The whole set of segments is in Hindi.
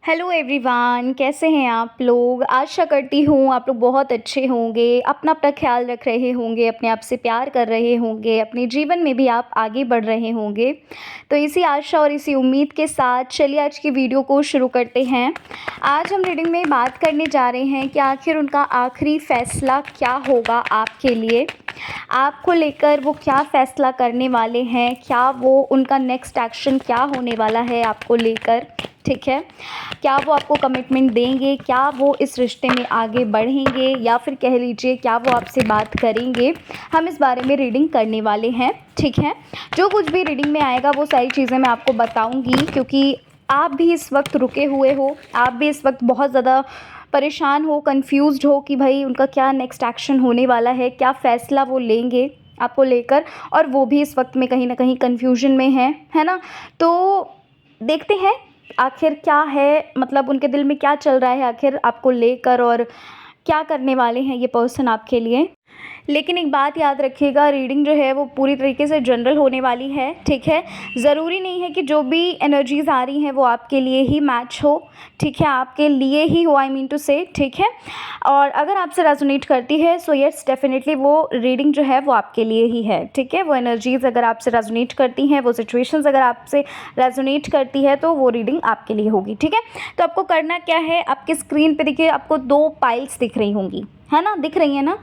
हेलो एवरीवन, कैसे हैं आप लोग। आशा करती हूँ आप लोग बहुत अच्छे होंगे, अपना अपना ख्याल रख रहे होंगे, अपने आप से प्यार कर रहे होंगे, अपने जीवन में भी आप आगे बढ़ रहे होंगे। तो इसी आशा और इसी उम्मीद के साथ चलिए आज की वीडियो को शुरू करते हैं। आज हम रीडिंग में बात करने जा रहे हैं कि आखिर उनका आखिरी फ़ैसला क्या होगा आपके लिए, आपको लेकर वो क्या फ़ैसला करने वाले हैं, क्या वो उनका नेक्स्ट एक्शन क्या होने वाला है आपको लेकर। ठीक है, क्या वो आपको कमिटमेंट देंगे, क्या वो इस रिश्ते में आगे बढ़ेंगे या फिर कह लीजिए क्या वो आपसे बात करेंगे। हम इस बारे में रीडिंग करने वाले हैं। ठीक है, जो कुछ भी रीडिंग में आएगा वो सारी चीज़ें मैं आपको बताऊंगी, क्योंकि आप भी इस वक्त रुके हुए हो, आप भी इस वक्त बहुत ज़्यादा परेशान हो, कंफ्यूज्ड हो कि भाई उनका क्या नेक्स्ट एक्शन होने वाला है, क्या फ़ैसला वो लेंगे आपको लेकर, और वो भी इस वक्त में कहीं ना कहीं कन्फ्यूजन में है ना। तो देखते हैं आखिर क्या है, मतलब उनके दिल में क्या चल रहा है आखिर आपको लेकर, और क्या करने वाले हैं ये पर्सन आपके लिए। लेकिन एक बात याद रखिएगा, रीडिंग जो है वो पूरी तरीके से जनरल होने वाली है। ठीक है, ज़रूरी नहीं है कि जो भी एनर्जीज़ आ रही हैं वो आपके लिए ही मैच हो। ठीक है, आपके लिए ही हो, आई मीन टू से। ठीक है, और अगर आपसे रेजोनेट करती है सो यस डेफिनेटली वो रीडिंग जो है वो आपके लिए ही है। ठीक है, वो एनर्जीज़ अगर आपसे रेजोनेट करती हैं, वो सिचुएशंस अगर आपसे रेजोनेट करती है तो वो रीडिंग आपके लिए होगी। ठीक है, तो आपको करना क्या है, आपकी स्क्रीन पे देखिए आपको 2 पाइल्स दिख रही होंगी, है ना, दिख रही है ना।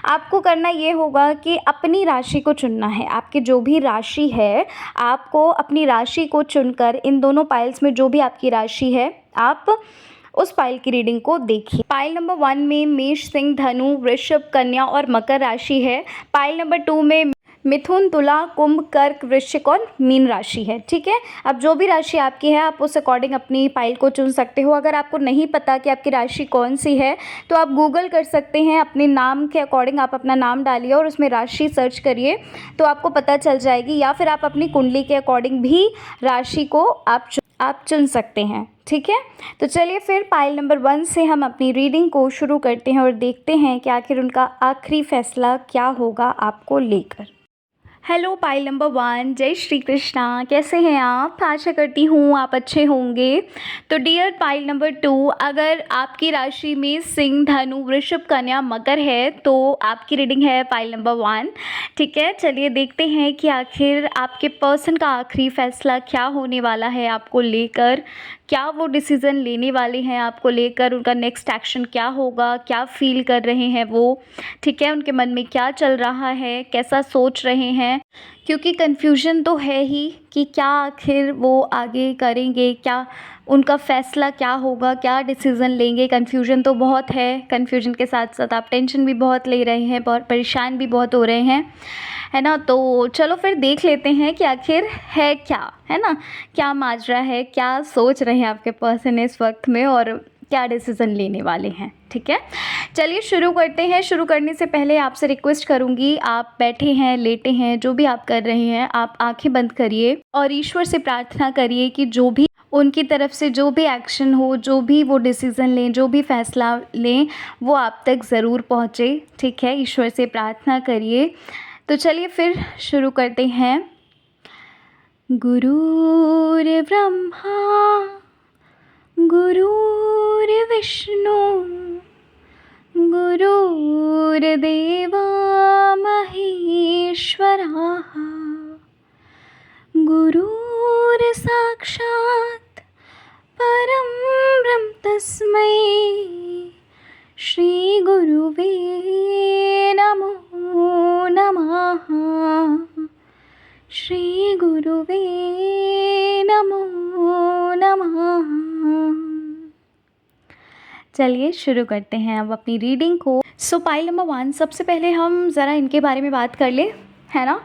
आपको करना ये होगा कि अपनी राशि को चुनना है। आपकी जो भी राशि है, आपको अपनी राशि को चुनकर इन दोनों पाइल्स में जो भी आपकी राशि है आप उस पाइल की रीडिंग को देखिए। पाइल नंबर 1 में मेष, सिंह, धनु, वृषभ, कन्या और मकर राशि है। पाइल नंबर 2 में मिथुन, तुला, कुंभ, कर्क, वृश्चिक और मीन राशि है। ठीक है, अब जो भी राशि आपकी है आप उस अकॉर्डिंग अपनी पाइल को चुन सकते हो। अगर आपको नहीं पता कि आपकी राशि कौन सी है तो आप गूगल कर सकते हैं, अपने नाम के अकॉर्डिंग आप अपना नाम डालिए और उसमें राशि सर्च करिए तो आपको पता चल जाएगी, या फिर आप अपनी कुंडली के अकॉर्डिंग भी राशि को आप चुन सकते हैं। ठीक है, तो चलिए फिर पाइल नंबर 1 से हम अपनी रीडिंग को शुरू करते हैं और देखते हैं कि आखिर उनका आखिरी फैसला क्या होगा आपको लेकर। हेलो पाइल नंबर 1, जय श्री कृष्णा, कैसे हैं आप। आशा करती हूँ आप अच्छे होंगे। तो डियर पाइल नंबर 2, अगर आपकी राशि में सिंह, धनु, वृषभ, कन्या, मकर है तो आपकी रीडिंग है पाइल नंबर 1। ठीक है, चलिए देखते हैं कि आखिर आपके पर्सन का आखिरी फैसला क्या होने वाला है आपको लेकर, क्या वो डिसीज़न लेने वाले हैं आपको लेकर, उनका नेक्स्ट एक्शन क्या होगा, क्या फील कर रहे हैं वो। ठीक है, उनके मन में क्या चल रहा है, कैसा सोच रहे हैं, क्योंकि कन्फ्यूजन तो है ही कि क्या आखिर वो आगे करेंगे, क्या उनका फ़ैसला क्या होगा, क्या डिसीज़न लेंगे। कन्फ्यूजन तो बहुत है, कन्फ्यूजन के साथ साथ आप टेंशन भी बहुत ले रहे हैं, बहुत परेशान भी बहुत हो रहे हैं, है ना। तो चलो फिर देख लेते हैं कि आखिर है क्या, है ना, क्या माजरा है, क्या सोच रहे हैं आपके पर्सन इस वक्त में और क्या डिसीज़न लेने वाले हैं। ठीक है, चलिए शुरू करते हैं। शुरू करने से पहले आपसे रिक्वेस्ट करूंगी, आप बैठे हैं, लेटे हैं, जो भी आप कर रहे हैं आप आंखें बंद करिए और ईश्वर से प्रार्थना करिए कि जो भी उनकी तरफ से जो भी एक्शन हो, जो भी वो डिसीज़न लें, जो भी फैसला लें वो आप तक ज़रूर पहुँचे। ठीक है, ईश्वर से प्रार्थना करिए। तो चलिए फिर शुरू करते हैं। गुरुर्ब्रह्मा गुरुर्विष्णु गुरुर्देवा महेश्वरः गुरुर्साक्षात् परं ब्रह्म तस्मै श्री गुरुवे नमो नमः। श्री गुरुवे नमो नमः। चलिए शुरू करते हैं अब अपनी रीडिंग को। सो पाइल नंबर 1, सबसे पहले हम ज़रा इनके बारे में बात कर लें, है ना,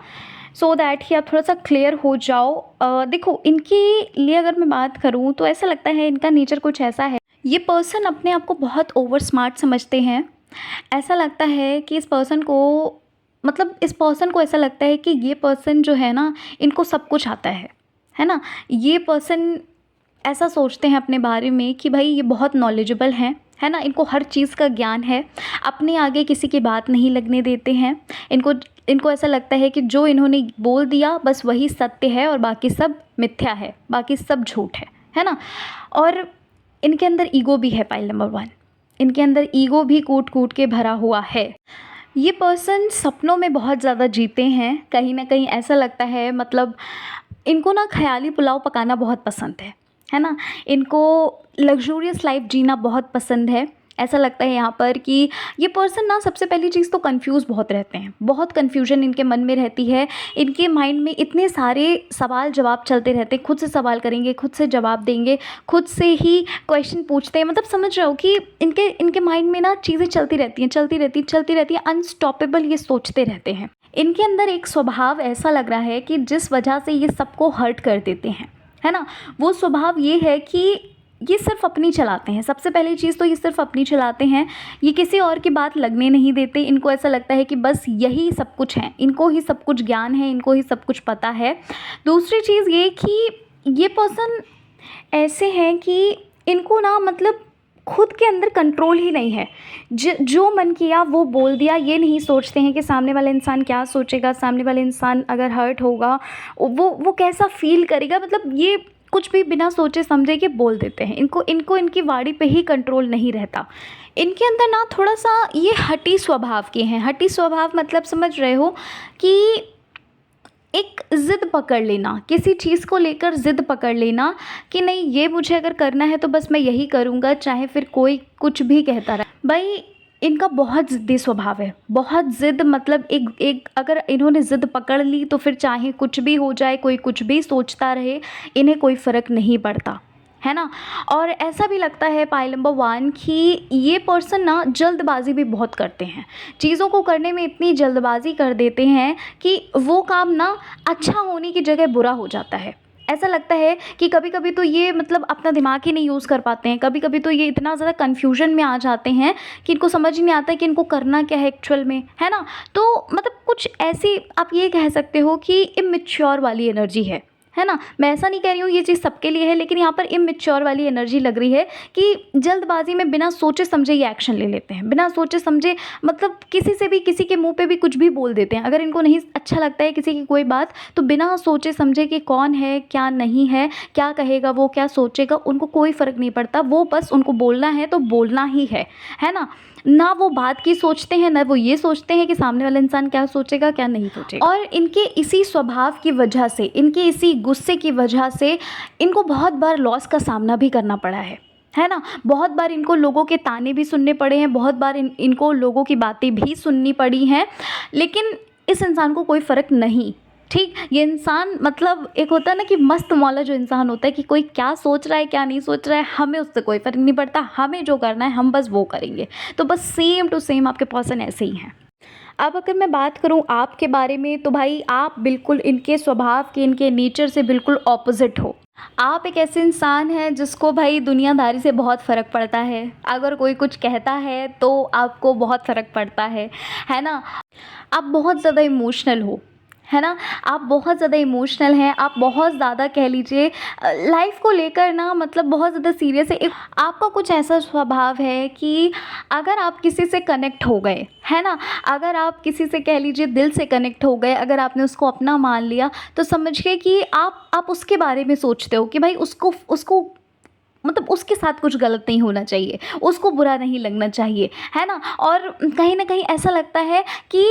सो दैट ही आप थोड़ा सा क्लियर हो जाओ। देखो, इनके लिए अगर मैं बात करूँ तो ऐसा लगता है इनका नेचर कुछ ऐसा है, ये पर्सन अपने आप को बहुत ओवर स्मार्ट समझते हैं। ऐसा लगता है कि इस पर्सन को, मतलब इस पर्सन को ऐसा लगता है कि ये पर्सन जो है ना, इनको सब कुछ आता है ना। ये पर्सन ऐसा सोचते हैं अपने बारे में कि भाई ये बहुत नॉलेजेबल हैं, है ना, इनको हर चीज़ का ज्ञान है, अपने आगे किसी की बात नहीं लगने देते हैं। इनको ऐसा लगता है कि जो इन्होंने बोल दिया बस वही सत्य है और बाकी सब मिथ्या है, बाकी सब झूठ है ना। और इनके अंदर ईगो भी है पाइल नंबर 1। इनके अंदर ईगो भी कूट-कूट के भरा हुआ है। ये पर्सन सपनों में बहुत ज़्यादा जीते हैं, कहीं न कहीं ऐसा लगता है, मतलब इनको ना ख़याली पुलाव पकाना बहुत पसंद है ना? इनको लग्ज़ूरियस लाइफ़ जीना बहुत पसंद है। ऐसा लगता है यहाँ पर कि ये पर्सन ना, सबसे पहली चीज़ तो कन्फ्यूज़ बहुत रहते हैं, बहुत कन्फ्यूजन इनके मन में रहती है। इनके माइंड में इतने सारे सवाल जवाब चलते रहते हैं, खुद से सवाल करेंगे, खुद से जवाब देंगे, खुद से ही क्वेश्चन पूछते हैं, मतलब समझ रहे हो कि इनके इनके माइंड में ना चीज़ें चलती रहती हैं, चलती रहती हैं, चलती रहती हैं, अनस्टॉपेबल ये सोचते रहते हैं। इनके अंदर एक स्वभाव ऐसा लग रहा है कि जिस वजह से ये सबको हर्ट कर देते हैं, है ना? वो स्वभाव ये है कि ये सिर्फ़ अपनी चलाते हैं। सबसे पहली चीज़ तो ये सिर्फ़ अपनी चलाते हैं, ये किसी और की बात लगने नहीं देते। इनको ऐसा लगता है कि बस यही सब कुछ है, इनको ही सब कुछ ज्ञान है, इनको ही सब कुछ पता है। दूसरी चीज़ ये कि ये पर्सन ऐसे हैं कि इनको ना, मतलब खुद के अंदर कंट्रोल ही नहीं है। जो मन किया वो बोल दिया, ये नहीं सोचते हैं कि सामने वाला इंसान क्या सोचेगा, सामने वाला इंसान अगर हर्ट होगा वो कैसा फ़ील करेगा, मतलब ये कुछ भी बिना सोचे समझे के बोल देते हैं। इनको इनकी वाणी पे ही कंट्रोल नहीं रहता। इनके अंदर ना थोड़ा-सा ये हठी स्वभाव के हैं। हठी स्वभाव मतलब समझ रहे हो कि एक ज़िद पकड़ लेना, किसी चीज़ को लेकर ज़िद पकड़ लेना कि नहीं, ये मुझे अगर करना है तो बस मैं यही करूँगा, चाहे फिर कोई कुछ भी कहता रहे। भाई इनका बहुत ज़िद्दी स्वभाव है, बहुत ज़िद, मतलब एक एक अगर इन्होंने ज़िद पकड़ ली तो फिर चाहे कुछ भी हो जाए, कोई कुछ भी सोचता रहे, इन्हें कोई फ़र्क नहीं पड़ता, है ना? और ऐसा भी लगता है पाइल नंबर 1 कि ये पर्सन ना जल्दबाज़ी भी बहुत करते हैं। चीज़ों को करने में इतनी जल्दबाज़ी कर देते हैं कि वो काम ना अच्छा होने की जगह बुरा हो जाता है। ऐसा लगता है कि कभी-कभी तो ये, मतलब अपना दिमाग ही नहीं यूज़ कर पाते हैं। कभी-कभी तो ये इतना ज़्यादा कन्फ्यूजन में आ जाते हैं कि इनको समझ ही नहीं आता है कि इनको करना क्या है एक्चुअल में, है ना? तो मतलब कुछ ऐसी आप ये कह सकते हो कि इमैच्योर वाली एनर्जी है ना? मैं ऐसा नहीं कह रही हूँ ये चीज़ सबके लिए है, लेकिन यहाँ पर इमैच्योर वाली एनर्जी लग रही है कि जल्दबाज़ी में बिना सोचे समझे ये एक्शन ले लेते हैं। बिना सोचे समझे, मतलब किसी से भी, किसी के मुँह पे भी कुछ भी बोल देते हैं। अगर इनको नहीं अच्छा लगता है किसी की कोई बात, तो बिना सोचे समझे कि कौन है, क्या नहीं है, क्या कहेगा वो, क्या सोचेगा, उनको कोई फ़र्क नहीं पड़ता। वो बस, उनको बोलना है तो बोलना ही है ना? ना वो बात की सोचते हैं, ना वो ये सोचते हैं कि सामने वाला इंसान क्या सोचेगा, क्या नहीं सोचेगा। और इनके इसी स्वभाव की वजह से, इनके इसी गुस्से की वजह से इनको बहुत बार लॉस का सामना भी करना पड़ा है ना? बहुत बार इनको लोगों के ताने भी सुनने पड़े हैं, बहुत बार इनको लोगों की बातें भी सुननी पड़ी हैं, लेकिन इस इंसान को कोई फ़र्क नहीं। ठीक, ये इंसान, मतलब एक होता है ना कि मस्त मौला जो इंसान होता है कि कोई क्या सोच रहा है, क्या नहीं सोच रहा है, हमें उससे कोई फ़र्क नहीं पड़ता, हमें जो करना है हम बस वो करेंगे। तो बस सेम टू सेम आपके पर्सन ऐसे ही हैं। अब अगर मैं बात करूँ आपके बारे में, तो भाई आप बिल्कुल इनके स्वभाव के, इनके नेचर से बिल्कुल ऑपोज़िट हो। आप एक ऐसे इंसान हैं जिसको भाई दुनियादारी से बहुत फ़र्क पड़ता है। अगर कोई कुछ कहता है तो आपको बहुत फ़र्क पड़ता है ना? आप बहुत ज़्यादा इमोशनल हो, है ना? आप बहुत ज़्यादा इमोशनल हैं, आप बहुत ज़्यादा कह लीजिए लाइफ़ को लेकर ना, मतलब बहुत ज़्यादा सीरियस है। आपका कुछ ऐसा स्वभाव है कि अगर आप किसी से कनेक्ट हो गए, है ना? अगर आप किसी से कह लीजिए दिल से कनेक्ट हो गए, अगर आपने उसको अपना मान लिया, तो समझिए कि आप उसके बारे में सोचते हो कि भाई उसको उसको मतलब उसके साथ कुछ गलत नहीं होना चाहिए, उसको बुरा नहीं लगना चाहिए, है ना? और कहीं न कहीं ऐसा लगता है कि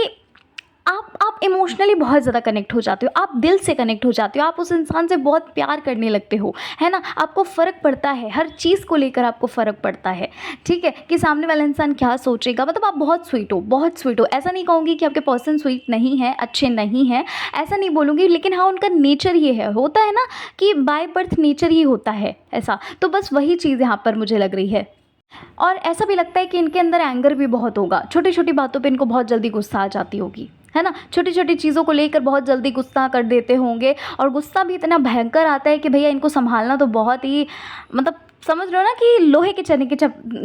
आप इमोशनली बहुत ज़्यादा कनेक्ट हो जाते हो, आप दिल से कनेक्ट हो जाते हो, आप उस इंसान से बहुत प्यार करने लगते हो, है ना? आपको फ़र्क पड़ता है, हर चीज़ को लेकर आपको फ़र्क पड़ता है, ठीक है? कि सामने वाला इंसान क्या सोचेगा, मतलब आप बहुत स्वीट हो, बहुत स्वीट हो। ऐसा नहीं कहूँगी कि आपके पर्सन स्वीट नहीं है, अच्छे नहीं हैं, ऐसा नहीं बोलूँगी, लेकिन हाँ, उनका नेचर ये है, होता है ना कि बाय बर्थ नेचर ही होता है ऐसा, तो बस वही चीज़ यहाँ पर मुझे लग रही है। और ऐसा भी लगता है कि इनके अंदर एंगर भी बहुत होगा, छोटी-छोटी बातों पे इनको बहुत जल्दी गुस्सा आ जाती होगी, है ना? छोटी-छोटी चीज़ों को लेकर बहुत जल्दी गुस्सा कर देते होंगे, और गुस्सा भी इतना भयंकर आता है कि भैया इनको सँभालना तो बहुत ही, मतलब समझ रहे हो ना कि लोहे के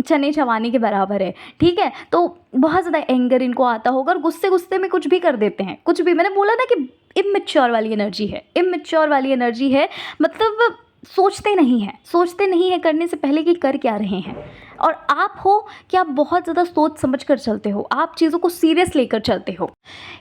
चने चबाने के बराबर है, ठीक है? तो बहुत ज़्यादा एंगर इनको आता होगा और गुस्से-गुस्से में कुछ भी कर देते हैं, कुछ भी। मैंने बोला ना कि इमैच्योर वाली एनर्जी है, इमैच्योर वाली एनर्जी है, मतलब सोचते नहीं हैं करने से पहले कि कर क्या रहे हैं। और आप हो कि आप बहुत ज़्यादा सोच समझ कर चलते हो, आप चीज़ों को सीरियस लेकर चलते हो।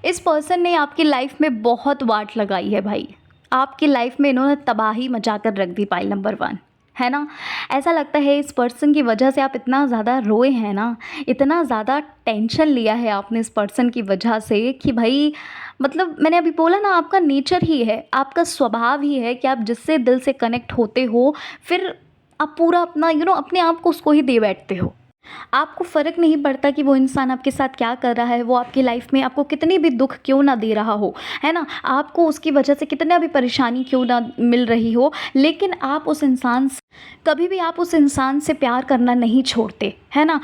इस पर्सन ने आपकी लाइफ में बहुत वाट लगाई है भाई, आपकी लाइफ में इन्होंने तबाही मचा कर रख दी पाइल नंबर 1, है ना? ऐसा लगता है इस पर्सन की वजह से आप इतना ज़्यादा रोए हैं ना, इतना ज़्यादा टेंशन लिया है आपने इस पर्सन की वजह से कि भई मतलब मैंने अभी बोला ना, आपका नेचर ही है, आपका स्वभाव ही है कि आप जिससे दिल से कनेक्ट होते हो, फिर आप पूरा अपना अपने आप को उसको ही दे बैठते हो। आपको फ़र्क नहीं पड़ता कि वो इंसान आपके साथ क्या कर रहा है, वो आपकी लाइफ़ में आपको कितनी भी दुःख क्यों ना दे रहा हो, है ना? आपको उसकी वजह से कितना भी परेशानी क्यों ना मिल रही हो, लेकिन आप उस इंसान स कभी भी आप उस इंसान से प्यार करना नहीं छोड़ते, है ना?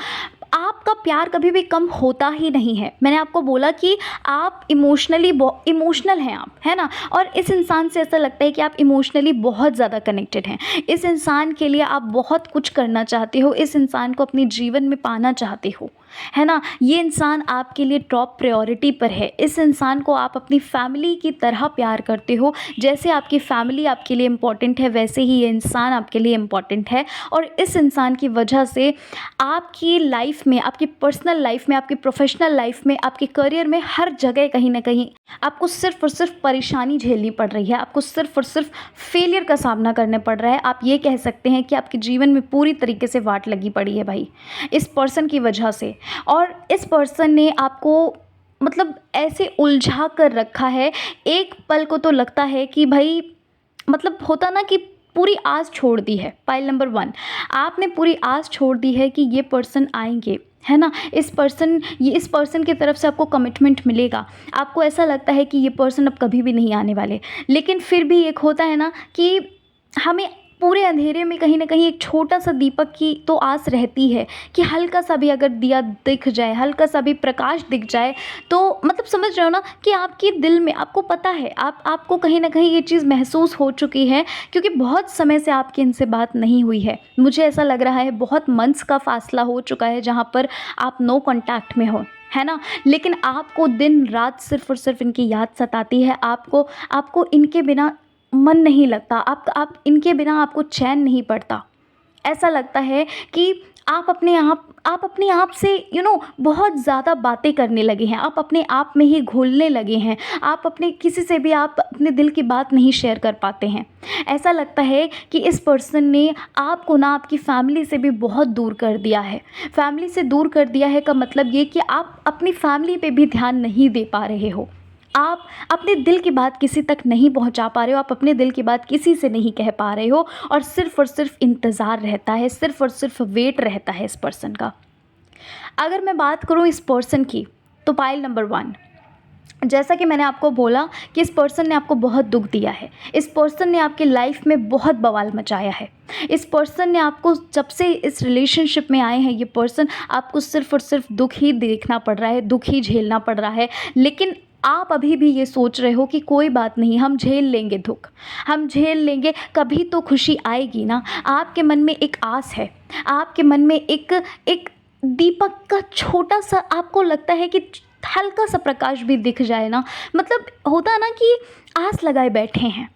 आपका प्यार कभी भी कम होता ही नहीं है। मैंने आपको बोला कि आप इमोशनल हैं आप, है ना? और इस इंसान से ऐसा लगता है कि आप इमोशनली बहुत ज़्यादा कनेक्टेड हैं। इस इंसान के लिए आप बहुत कुछ करना चाहते हो, इस इंसान को अपने जीवन में पाना चाहते हो, है ना? ये इंसान आपके लिए टॉप प्रायोरिटी पर है। इस इंसान को आप अपनी फैमिली की तरह प्यार करते हो। जैसे आपकी फैमिली आपके लिए इम्पोर्टेंट है, वैसे ही ये इंसान आपके लिए इम्पोर्टेंट है। और इस इंसान की वजह से आपकी लाइफ में, आपकी पर्सनल लाइफ में, आपकी प्रोफेशनल लाइफ में, आपके करियर में, हर जगह कहीं ना कहीं आपको सिर्फ और सिर्फ परेशानी झेलनी पड़ रही है, आपको सिर्फ और सिर्फ फेलियर का सामना करना पड़ रहा है। आप ये कह सकते हैं कि आपके जीवन में पूरी तरीके से वाट लगी पड़ी है भाई, इस पर्सन की वजह से। और इस पर्सन ने आपको मतलब ऐसे उलझा कर रखा है, एक पल को तो लगता है कि भाई मतलब होता ना कि पूरी आस छोड़ दी है। पाइल नंबर 1, आपने पूरी आस छोड़ दी है कि ये पर्सन आएंगे, है ना? इस पर्सन की तरफ से आपको कमिटमेंट मिलेगा। आपको ऐसा लगता है कि ये पर्सन अब कभी भी नहीं आने वाले, लेकिन फिर भी एक होता है ना कि हमें पूरे अंधेरे में कहीं ना कहीं एक छोटा सा दीपक की तो आस रहती है कि हल्का सा भी अगर दिया दिख जाए, हल्का सा भी प्रकाश दिख जाए, तो मतलब समझ रहे हो ना कि आपके दिल में, आपको पता है, आपको कहीं ना कहीं ये चीज़ महसूस हो चुकी है, क्योंकि बहुत समय से आपकी इनसे बात नहीं हुई है। मुझे ऐसा लग रहा है बहुत मंथ्स का फासला हो चुका है जहाँ पर आप नो कांटेक्ट में हो, है ना? लेकिन आपको दिन रात सिर्फ और सिर्फ इनकी याद सताती है। आपको आपको इनके बिना मन नहीं लगता, आप इनके बिना आपको चैन नहीं पड़ता। ऐसा लगता है कि आप अपने आप से बहुत ज़्यादा बातें करने लगे हैं, आप अपने आप में ही घुलने लगे हैं, आप अपने किसी से भी आप अपने दिल की बात नहीं शेयर कर पाते हैं। ऐसा लगता है कि इस पर्सन ने आपको ना आपकी फैमिली से भी बहुत दूर कर दिया है। फैमिली से दूर कर दिया है का मतलब ये कि आप अपनी फैमिली पे भी ध्यान नहीं दे पा रहे हो। आप अपने दिल की बात किसी तक नहीं पहुंचा पा रहे हो, आप अपने दिल की बात किसी से नहीं कह पा रहे हो, और सिर्फ इंतज़ार रहता है, सिर्फ और सिर्फ वेट रहता है इस पर्सन का। अगर मैं बात करूं इस पर्सन की, तो पाइल नंबर 1, जैसा कि मैंने आपको बोला कि इस पर्सन ने आपको बहुत दुख दिया है, इस पर्सन ने आपकी लाइफ में बहुत बवाल मचाया है। इस पर्सन ने आपको, जब से इस रिलेशनशिप में आए हैं ये पर्सन, आपको सिर्फ और सिर्फ दुख ही देखना पड़ रहा है, दुख ही झेलना पड़ रहा है। लेकिन आप अभी भी ये सोच रहे हो कि कोई बात नहीं, हम झेल लेंगे दुख, हम झेल लेंगे, कभी तो खुशी आएगी ना। आपके मन में एक आस है, आपके मन में एक एक दीपक का छोटा सा, आपको लगता है कि हल्का सा प्रकाश भी दिख जाए ना, मतलब होता है ना कि आस लगाए बैठे हैं,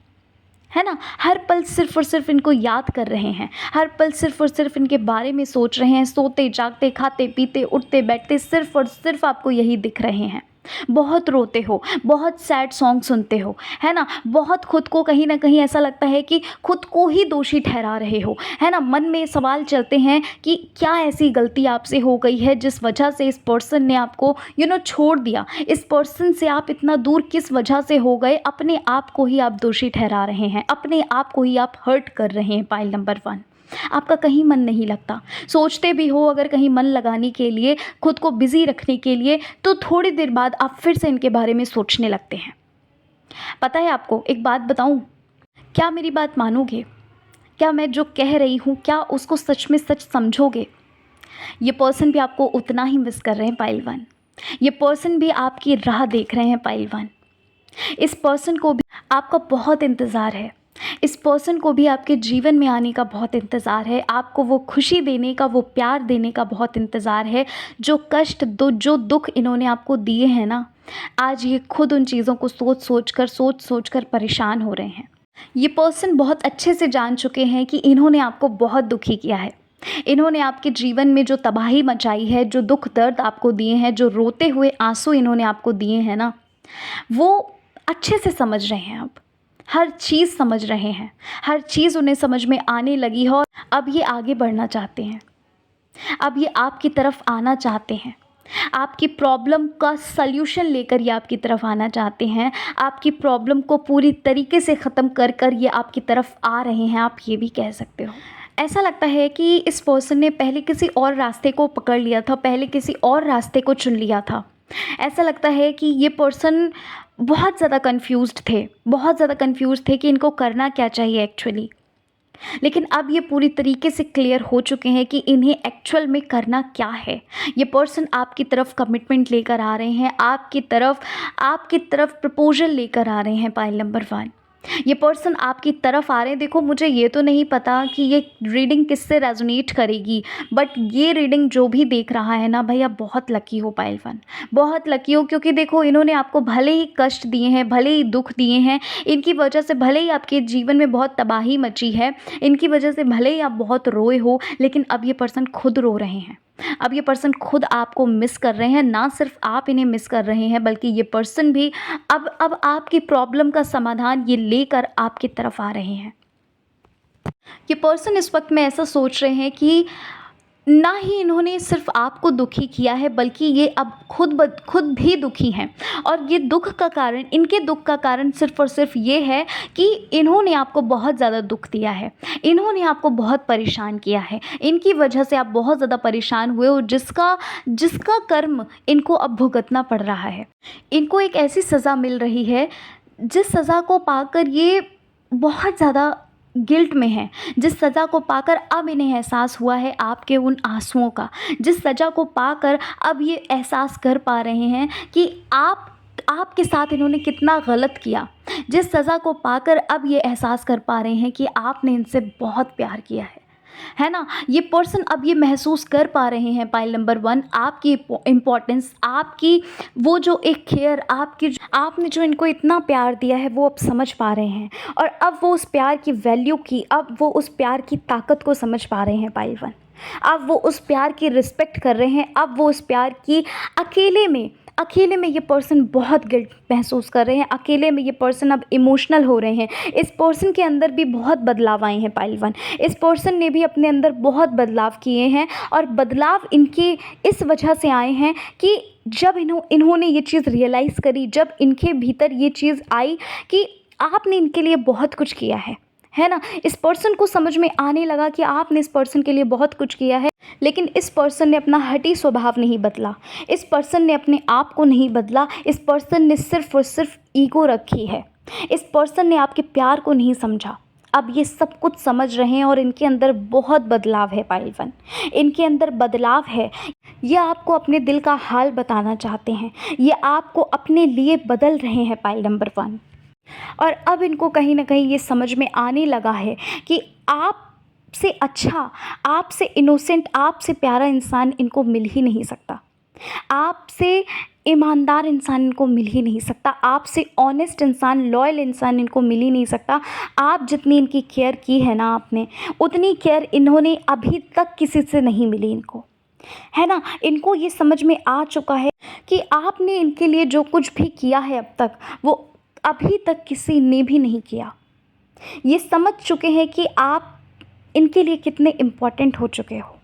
है ना? हर पल सिर्फ और सिर्फ इनको याद कर रहे हैं, हर पल सिर्फ और सिर्फ इनके बारे में सोच रहे हैं, सोते जागते, खाते पीते, उठते बैठते सिर्फ और सिर्फ आपको यही दिख रहे हैं। बहुत रोते हो, बहुत सैड सॉन्ग सुनते हो, है ना? बहुत खुद को कहीं ना कहीं ऐसा लगता है कि खुद को ही दोषी ठहरा रहे हो, है ना? मन में सवाल चलते हैं कि क्या ऐसी गलती आपसे हो गई है जिस वजह से इस पर्सन ने आपको छोड़ दिया। इस पर्सन से आप इतना दूर किस वजह से हो गए? अपने आप को ही आप दोषी ठहरा रहे हैं, अपने आप को ही आप हर्ट कर रहे हैं। पाइल नंबर 1, आपका कहीं मन नहीं लगता। सोचते भी हो अगर कहीं मन लगाने के लिए, खुद को बिज़ी रखने के लिए, तो थोड़ी देर बाद आप फिर से इनके बारे में सोचने लगते हैं। पता है आपको एक बात बताऊं, क्या मेरी बात मानोगे? क्या मैं जो कह रही हूँ, क्या उसको सच में सच समझोगे? ये पर्सन भी आपको उतना ही मिस कर रहे हैं पाइल 1। ये पर्सन भी आपकी राह देख रहे हैं पाइल 1। इस पर्सन को भी आपका बहुत इंतज़ार है, इस पर्सन को भी आपके जीवन में आने का बहुत इंतज़ार है, आपको वो खुशी देने का, वो प्यार देने का बहुत इंतज़ार है। जो कष्ट, जो दुख इन्होंने आपको दिए हैं ना, आज ये खुद उन चीज़ों को सोच सोच कर परेशान हो रहे हैं। ये पर्सन बहुत अच्छे से जान चुके हैं कि इन्होंने आपको बहुत दुखी किया है, इन्होंने आपके जीवन में जो तबाही मचाई है, जो दुख दर्द आपको दिए हैं, जो रोते हुए आंसू इन्होंने आपको दिए हैं ना, वो अच्छे से समझ रहे हैं अब। हर चीज़ समझ रहे हैं, हर चीज़ उन्हें समझ में आने लगी है और अब ये आगे बढ़ना चाहते हैं, अब ये आपकी तरफ आना चाहते हैं, आपकी प्रॉब्लम का सल्यूशन लेकर ये आपकी तरफ आना चाहते हैं, आपकी प्रॉब्लम को पूरी तरीके से ख़त्म कर कर ये आपकी तरफ आ रहे हैं, आप ये भी कह सकते हो। ऐसा लगता है कि इस पर्सन ने पहले किसी और रास्ते को पकड़ लिया था, पहले किसी और रास्ते को चुन लिया था। ऐसा लगता है कि ये पर्सन बहुत ज़्यादा कन्फ्यूज़्ड थे, बहुत ज़्यादा कन्फ्यूज़ थे कि इनको करना क्या चाहिए एक्चुअली। लेकिन अब ये पूरी तरीके से क्लियर हो चुके हैं कि इन्हें एक्चुअल में करना क्या है। ये पर्सन आपकी तरफ कमिटमेंट लेकर आ रहे हैं, आपकी तरफ प्रपोज़ल लेकर आ रहे हैं। पाइल नंबर 1, ये पर्सन आपकी तरफ आ रहे हैं। देखो, मुझे ये तो नहीं पता कि ये रीडिंग किससे रेजोनेट करेगी, बट ये रीडिंग जो भी देख रहा है ना भाई, आप बहुत लकी हो पाइल 1, बहुत लकी हो। क्योंकि देखो, इन्होंने आपको भले ही कष्ट दिए हैं, भले ही दुख दिए हैं, इनकी वजह से भले ही आपके जीवन में बहुत तबाही मची है, इनकी वजह से भले ही आप बहुत रोए हो, लेकिन अब ये पर्सन खुद रो रहे हैं। अब ये पर्सन खुद आपको मिस कर रहे हैं। ना सिर्फ आप इन्हें मिस कर रहे हैं, बल्कि ये पर्सन भी अब आपकी प्रॉब्लम का समाधान ये लेकर आपकी तरफ आ रहे हैं। ये पर्सन इस वक्त में ऐसा सोच रहे हैं कि ना ही इन्होंने सिर्फ आपको दुखी किया है, बल्कि ये अब खुद भी दुखी हैं। और ये दुख का कारण, इनके दुख का कारण सिर्फ और सिर्फ ये है कि इन्होंने आपको बहुत ज़्यादा दुख दिया है, इन्होंने आपको बहुत परेशान किया है, इनकी वजह से आप बहुत ज़्यादा परेशान हुए हो, जिसका कर्म इनको अब भुगतना पड़ रहा है। इनको एक ऐसी सज़ा मिल रही है जिस सज़ा को पाकर ये बहुत ज़्यादा गिल्ट में है, जिस सज़ा को पाकर अब इन्हें एहसास हुआ है आपके उन आंसुओं का, जिस सज़ा को पाकर अब ये एहसास कर पा रहे हैं कि आपके साथ इन्होंने कितना गलत किया, जिस सज़ा को पाकर अब ये एहसास कर पा रहे हैं कि आपने इनसे बहुत प्यार किया है ना। ये पर्सन अब ये महसूस कर पा रहे हैं पाइल नंबर 1, आपकी इम्पोर्टेंस, आपकी वो जो एक केयर, आपने जो इनको इतना प्यार दिया है, वो अब समझ पा रहे हैं। और अब वो उस प्यार की वैल्यू की, अब वो उस प्यार की ताकत को समझ पा रहे हैं पाइल 1। अब वो उस प्यार की रिस्पेक्ट कर रहे हैं। अब वो उस प्यार की अकेले में ये पर्सन बहुत गिल्ट महसूस कर रहे हैं। अकेले में ये पर्सन अब इमोशनल हो रहे हैं। इस पर्सन के अंदर भी बहुत बदलाव आए हैं पाइल 1। इस पर्सन ने भी अपने अंदर बहुत बदलाव किए हैं, और बदलाव इनके इस वजह से आए हैं कि जब इन्होंने ये चीज़ रियलाइज़ करी, जब इनके भीतर ये चीज़ आई कि आपने इनके लिए बहुत कुछ किया है ना। इस पर्सन को समझ में आने लगा कि आपने इस पर्सन के लिए बहुत कुछ किया है, लेकिन इस पर्सन ने अपना हठी स्वभाव नहीं बदला, इस पर्सन ने अपने आप को नहीं बदला, इस पर्सन ने सिर्फ और सिर्फ ईगो रखी है, इस पर्सन ने आपके प्यार को नहीं समझा। अब ये सब कुछ समझ रहे हैं और इनके अंदर बहुत बदलाव है पाइल 1, इनके अंदर बदलाव है। ये आपको अपने दिल का हाल बताना चाहते हैं, ये आपको अपने लिए बदल रहे हैं पाइल नंबर 1। और अब इनको कहीं ना कहीं ये समझ में आने लगा है कि आपसे अच्छा, आपसे इनोसेंट, आपसे प्यारा इंसान इनको मिल ही नहीं सकता, आपसे ईमानदार इंसान इनको मिल ही नहीं सकता, आपसे ऑनेस्ट इंसान, लॉयल इंसान इनको मिल ही नहीं सकता। आप जितनी इनकी केयर की है ना आपने, उतनी केयर इन्होंने अभी तक किसी से नहीं मिली इनको, है ना। इनको ये समझ में आ चुका है कि आपने इनके लिए जो कुछ भी किया है अब तक, वो अभी तक किसी ने भी नहीं किया। ये समझ चुके हैं कि आप इनके लिए कितने इम्पोर्टेंट हो चुके हो,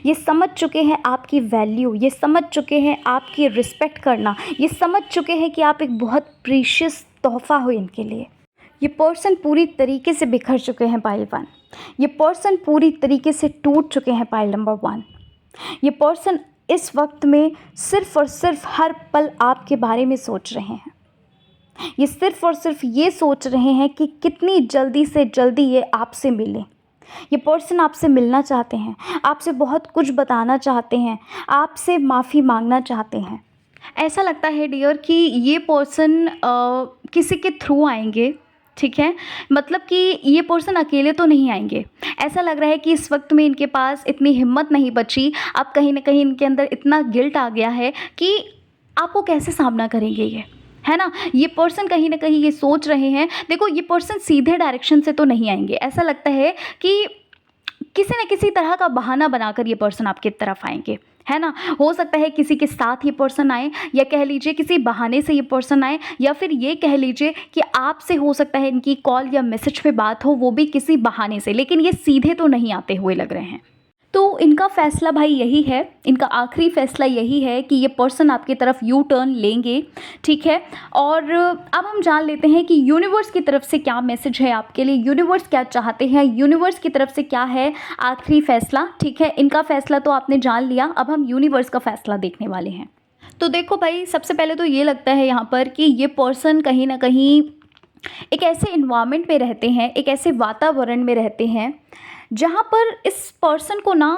ये समझ चुके हैं आपकी वैल्यू, ये समझ चुके हैं आपकी रिस्पेक्ट करना, ये समझ चुके हैं कि आप एक बहुत प्रीशियस तोहफ़ा हो इनके लिए। ये पर्सन पूरी तरीके से बिखर चुके हैं पाइल 1, ये पर्सन पूरी तरीके से टूट चुके हैं पाइल नंबर 1। ये पर्सन इस वक्त में सिर्फ़ और सिर्फ हर पल आपके बारे में सोच रहे हैं, ये सिर्फ़ और सिर्फ ये सोच रहे हैं कि कितनी जल्दी से जल्दी ये आपसे मिलें। ये पर्सन आपसे मिलना चाहते हैं, आपसे बहुत कुछ बताना चाहते हैं, आपसे माफ़ी मांगना चाहते हैं। ऐसा लगता है डियर कि ये पर्सन किसी के थ्रू आएंगे, ठीक है, मतलब कि ये पर्सन अकेले तो नहीं आएंगे। ऐसा लग रहा है कि इस वक्त में इनके पास इतनी हिम्मत नहीं बची, अब कहीं ना कहीं इनके अंदर इतना गिल्ट आ गया है कि आपको कैसे सामना करेंगे ये, है ना। ये पर्सन कहीं ना कहीं ये सोच रहे हैं, देखो ये पर्सन सीधे डायरेक्शन से तो नहीं आएंगे, ऐसा लगता है कि किसी न किसी तरह का बहाना बनाकर ये पर्सन आपकी तरफ आएंगे, है ना? हो सकता है किसी के साथ ये पर्सन आए, या कह लीजिए किसी बहाने से ये पर्सन आए, या फिर ये कह लीजिए कि आपसे हो सकता है इनकी कॉल या मैसेज पे बात हो, वो भी किसी बहाने से, लेकिन ये सीधे तो नहीं आते हुए लग रहे हैं। तो इनका फ़ैसला भाई यही है, इनका आखिरी फ़ैसला यही है कि ये पर्सन आपकी तरफ यू टर्न लेंगे, ठीक है? और अब हम जान लेते हैं कि यूनिवर्स की तरफ से क्या मैसेज है आपके लिए, यूनिवर्स क्या चाहते हैं, यूनिवर्स की तरफ से क्या है आखिरी फ़ैसला, ठीक है? इनका फ़ैसला तो आपने जान लिया, अब हम यूनिवर्स का फ़ैसला देखने वाले हैं। तो देखो भाई, सबसे पहले तो ये लगता है यहाँ पर कि ये पर्सन कहीं न कहीं एक ऐसे एनवायरनमेंट में रहते हैं, एक ऐसे वातावरण में रहते हैं, जहाँ पर इस पर्सन को ना,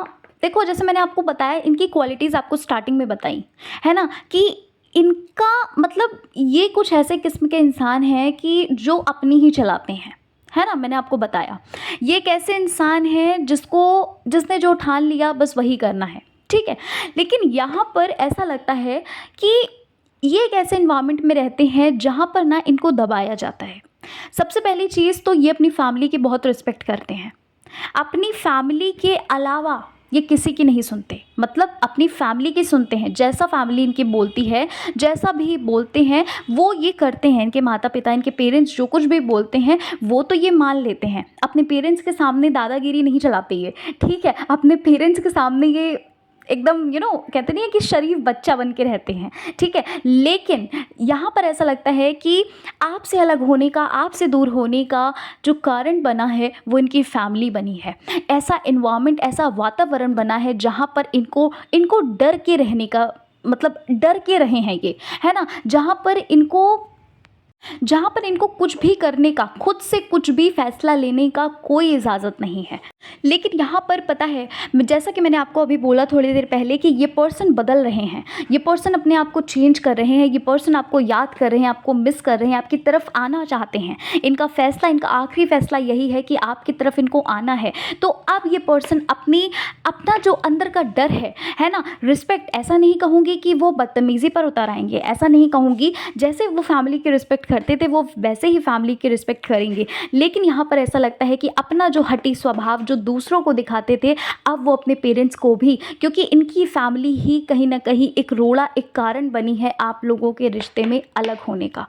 देखो जैसे मैंने आपको बताया, इनकी क्वालिटीज़ आपको स्टार्टिंग में बताई, है ना? कि इनका मतलब ये कुछ ऐसे किस्म के इंसान हैं कि जो अपनी ही चलाते हैं, है ना? मैंने आपको बताया, ये एक ऐसे इंसान हैं जिसने जो ठान लिया बस वही करना है, ठीक है? लेकिन यहाँ पर ऐसा लगता है कि ये एक ऐसे एनवायरनमेंट में रहते हैं जहाँ पर ना इनको दबाया जाता है। सबसे पहली चीज़ तो ये अपनी फैमिली की बहुत रिस्पेक्ट करते हैं। अपनी फैमिली के अलावा ये किसी की नहीं सुनते, मतलब अपनी फैमिली की सुनते हैं, जैसा फैमिली इनकी बोलती है, जैसा भी बोलते हैं वो ये करते हैं। इनके माता पिता, इनके पेरेंट्स जो कुछ भी बोलते हैं वो तो ये मान लेते हैं। अपने पेरेंट्स के सामने दादागिरी नहीं चलाते ये, ठीक है? अपने पेरेंट्स के सामने ये एकदम कहते नहीं है कि शरीफ बच्चा बन के रहते हैं, ठीक है? लेकिन यहाँ पर ऐसा लगता है कि आपसे अलग होने का, आपसे दूर होने का जो कारण बना है वो इनकी फैमिली बनी है। ऐसा एनवायरनमेंट, ऐसा वातावरण बना है जहाँ पर इनको इनको डर के रहने का, मतलब डर के रहे हैं ये, है ना? जहाँ पर इनको कुछ भी करने का, खुद से कुछ भी फैसला लेने का कोई इजाज़त नहीं है। लेकिन यहाँ पर पता है, जैसा कि मैंने आपको अभी बोला थोड़ी देर पहले, कि ये पर्सन बदल रहे हैं, ये पर्सन अपने आप को चेंज कर रहे हैं, ये पर्सन आपको याद कर रहे हैं, आपको मिस कर रहे हैं, आपकी तरफ आना चाहते हैं। इनका फ़ैसला, इनका आखिरी फ़ैसला यही है कि आपकी तरफ इनको आना है। तो अब ये पर्सन अपना जो अंदर का डर है ना, रिस्पेक्ट, ऐसा नहीं कहूँगी कि वो बदतमीज़ी पर उतर आएंगे, ऐसा नहीं कहूँगी, जैसे वो फैमिली की रिस्पेक्ट करते थे वो वैसे ही फैमिली की रिस्पेक्ट करेंगे। लेकिन यहाँ पर ऐसा लगता है कि अपना जो हठी स्वभाव जो दूसरों को दिखाते थे, अब वो अपने पेरेंट्स को भी, क्योंकि इनकी फैमिली ही कहीं ना कहीं एक रोड़ा, एक कारण बनी है आप लोगों के रिश्ते में अलग होने का।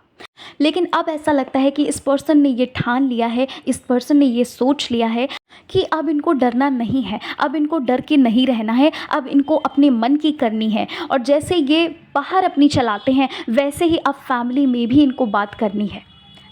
लेकिन अब ऐसा लगता है कि इस पर्सन ने ये ठान लिया है, इस पर्सन ने ये सोच लिया है कि अब इनको डरना नहीं है, अब इनको डर के नहीं रहना है, अब इनको अपने मन की करनी है। और जैसे ये बाहर अपनी चलाते हैं वैसे ही अब फैमिली में भी इनको बात करनी है,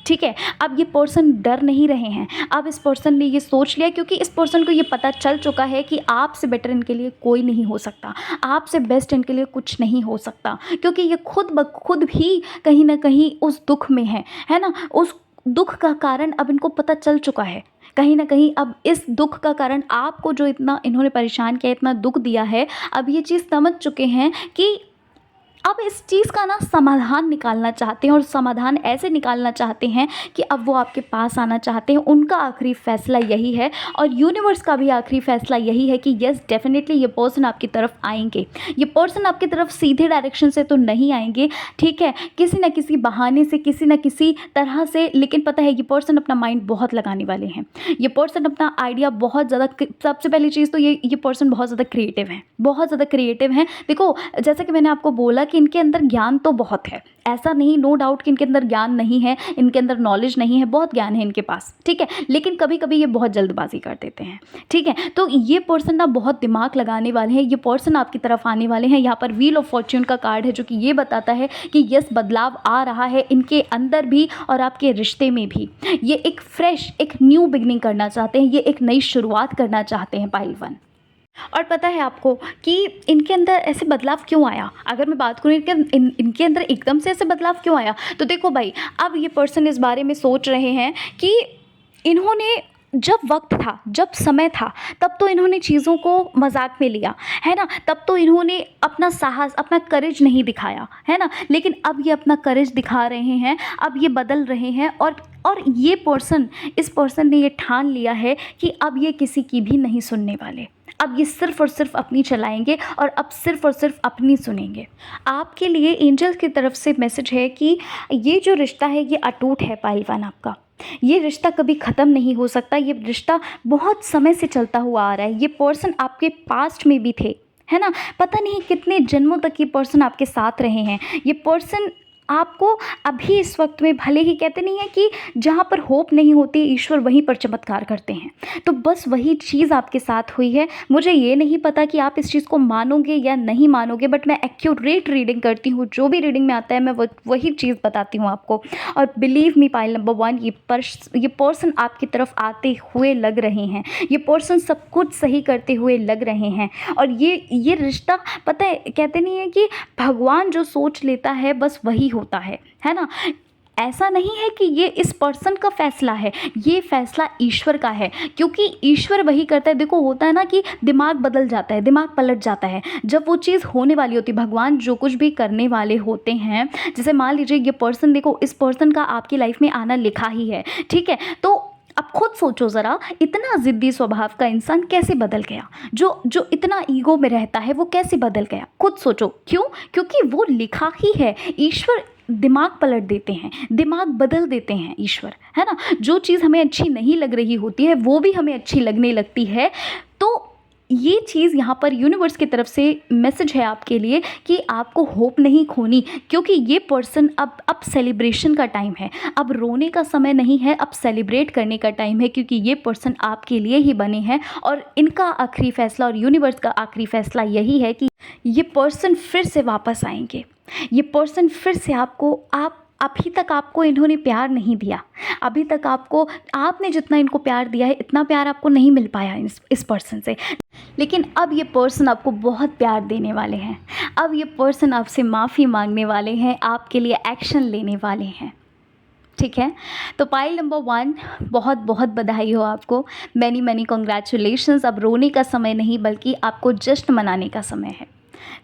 ठीक है? अब ये पर्सन डर नहीं रहे हैं, अब इस पर्सन ने ये सोच लिया, क्योंकि इस पर्सन को ये पता चल चुका है कि आपसे बेटर इनके लिए कोई नहीं हो सकता, आपसे बेस्ट इनके लिए कुछ नहीं हो सकता, क्योंकि ये खुद ब खुद भी कहीं ना कहीं उस दुख में है ना? उस दुख का कारण अब इनको पता चल चुका है कहीं ना कहीं। अब इस दुख का कारण, आपको जो इतना इन्होंने परेशान किया, इतना दुख दिया है, अब ये चीज़ समझ चुके हैं कि अब इस चीज़ का ना समाधान निकालना चाहते हैं, और समाधान ऐसे निकालना चाहते हैं कि अब वो आपके पास आना चाहते हैं। उनका आखिरी फ़ैसला यही है, और यूनिवर्स का भी आखिरी फ़ैसला यही है कि यस, डेफिनेटली ये पर्सन आपकी तरफ आएंगे। ये पर्सन आपकी तरफ सीधे डायरेक्शन से तो नहीं आएंगे, ठीक है? किसी न किसी बहाने से, किसी न किसी तरह से। लेकिन पता है, ये पर्सन अपना माइंड बहुत लगाने वाले हैं, ये पर्सन अपना आइडिया बहुत ज़्यादा, सबसे पहली चीज़ तो ये पर्सन बहुत ज़्यादा क्रिएटिव हैं, बहुत ज़्यादा क्रिएटिव हैं। देखो, जैसा कि मैंने आपको बोला कि इनके अंदर ज्ञान तो बहुत है, ऐसा नहीं, नो डाउट कि इनके अंदर ज्ञान नहीं है, इनके अंदर नॉलेज नहीं है, बहुत ज्ञान है इनके पास, ठीक है? लेकिन कभी कभी ये बहुत जल्दबाजी कर देते हैं, ठीक है? तो ये पर्सन ना बहुत दिमाग लगाने वाले हैं, ये पर्सन आपकी तरफ आने वाले हैं। यहाँ पर व्हील ऑफ फॉर्च्यून का कार्ड है जो कि ये बताता है कि यस, बदलाव आ रहा है इनके अंदर भी और आपके रिश्ते में भी। ये एक फ्रेश, एक न्यू बिगनिंग करना चाहते हैं, ये एक नई शुरुआत करना चाहते हैं पाइल वन। और पता है आपको कि इनके अंदर ऐसे बदलाव क्यों आया? अगर मैं बात करूँ इनके अंदर एकदम से ऐसे बदलाव क्यों आया, तो देखो भाई, अब ये पर्सन इस बारे में सोच रहे हैं कि इन्होंने, जब वक्त था, जब समय था, तब तो इन्होंने चीज़ों को मजाक में लिया, है ना? तब तो इन्होंने अपना साहस, अपना करेज नहीं दिखाया, है ना? लेकिन अब ये अपना करेज दिखा रहे हैं, अब ये बदल रहे हैं। और ये पर्सन, इस पर्सन ने ये ठान लिया है कि अब ये किसी की भी नहीं सुनने वाले, अब ये सिर्फ़ और सिर्फ अपनी चलाएंगे, और अब सिर्फ़ और सिर्फ अपनी सुनेंगे। आपके लिए एंजल्स की तरफ से मैसेज है कि ये जो रिश्ता है ये अटूट है पहलवान आपका, ये रिश्ता कभी ख़त्म नहीं हो सकता, ये रिश्ता बहुत समय से चलता हुआ आ रहा है। ये पर्सन आपके पास्ट में भी थे, है ना? पता नहीं कितने जन्मों तक ये पर्सन आपके साथ रहे हैं। ये पर्सन आपको अभी इस वक़्त में, भले ही कहते नहीं है कि जहाँ पर होप नहीं होती ईश्वर वहीं पर चमत्कार करते हैं। तो बस वही चीज़ आपके साथ हुई है। मुझे ये नहीं पता कि आप इस चीज़ को मानोगे या नहीं मानोगे, बट मैं एक्यूरेट रीडिंग करती हूँ। जो भी रीडिंग में आता है मैं वही चीज़ बताती हूँ आपको। और बिलीव मी पाइल नंबर 1, ये पर्सन आपकी तरफ आते हुए लग रहे हैं। ये पर्सन सब कुछ सही करते हुए लग रहे हैं। और ये रिश्ता, पता है कहते नहीं है कि भगवान जो सोच लेता है बस वही होता है ना? ऐसा नहीं है कि ये इस पर्सन का फैसला है, ये फैसला ईश्वर का है, क्योंकि ईश्वर वही करता है। देखो होता है ना कि दिमाग बदल जाता है, दिमाग पलट जाता है जब वो चीज़ होने वाली होती है। भगवान जो कुछ भी करने वाले होते हैं, जैसे मान लीजिए ये पर्सन, देखो इस पर्सन का आपकी लाइफ में आना लिखा ही है, ठीक है? तो अब खुद सोचो ज़रा, इतना ज़िद्दी स्वभाव का इंसान कैसे बदल गया? जो इतना ईगो में रहता है वो कैसे बदल गया? खुद सोचो। क्यों? क्योंकि वो लिखा ही है। ईश्वर दिमाग पलट देते हैं, दिमाग बदल देते हैं ईश्वर, है ना? जो चीज़ हमें अच्छी नहीं लग रही होती है वो भी हमें अच्छी लगने लगती है। तो ये चीज़ यहाँ पर यूनिवर्स की तरफ से मैसेज है आपके लिए कि आपको होप नहीं खोनी, क्योंकि ये पर्सन अब सेलिब्रेशन का टाइम है। अब रोने का समय नहीं है, अब सेलिब्रेट करने का टाइम है, क्योंकि ये पर्सन आपके लिए ही बने हैं। और इनका आखिरी फैसला और यूनिवर्स का आखिरी फैसला यही है कि ये पर्सन फिर से वापस आएंगे। ये पर्सन फिर से अभी तक आपको इन्होंने प्यार नहीं दिया। अभी तक आपने जितना इनको प्यार दिया है, इतना प्यार आपको नहीं मिल पाया इस पर्सन से। लेकिन अब ये पर्सन आपको बहुत प्यार देने वाले हैं। अब ये पर्सन आपसे माफ़ी मांगने वाले हैं, आपके लिए एक्शन लेने वाले हैं, ठीक है? तो पाइल नंबर 1, बहुत बहुत बधाई हो आपको। Many congratulations. अब रोने का समय नहीं बल्कि आपको जश्न मनाने का समय है।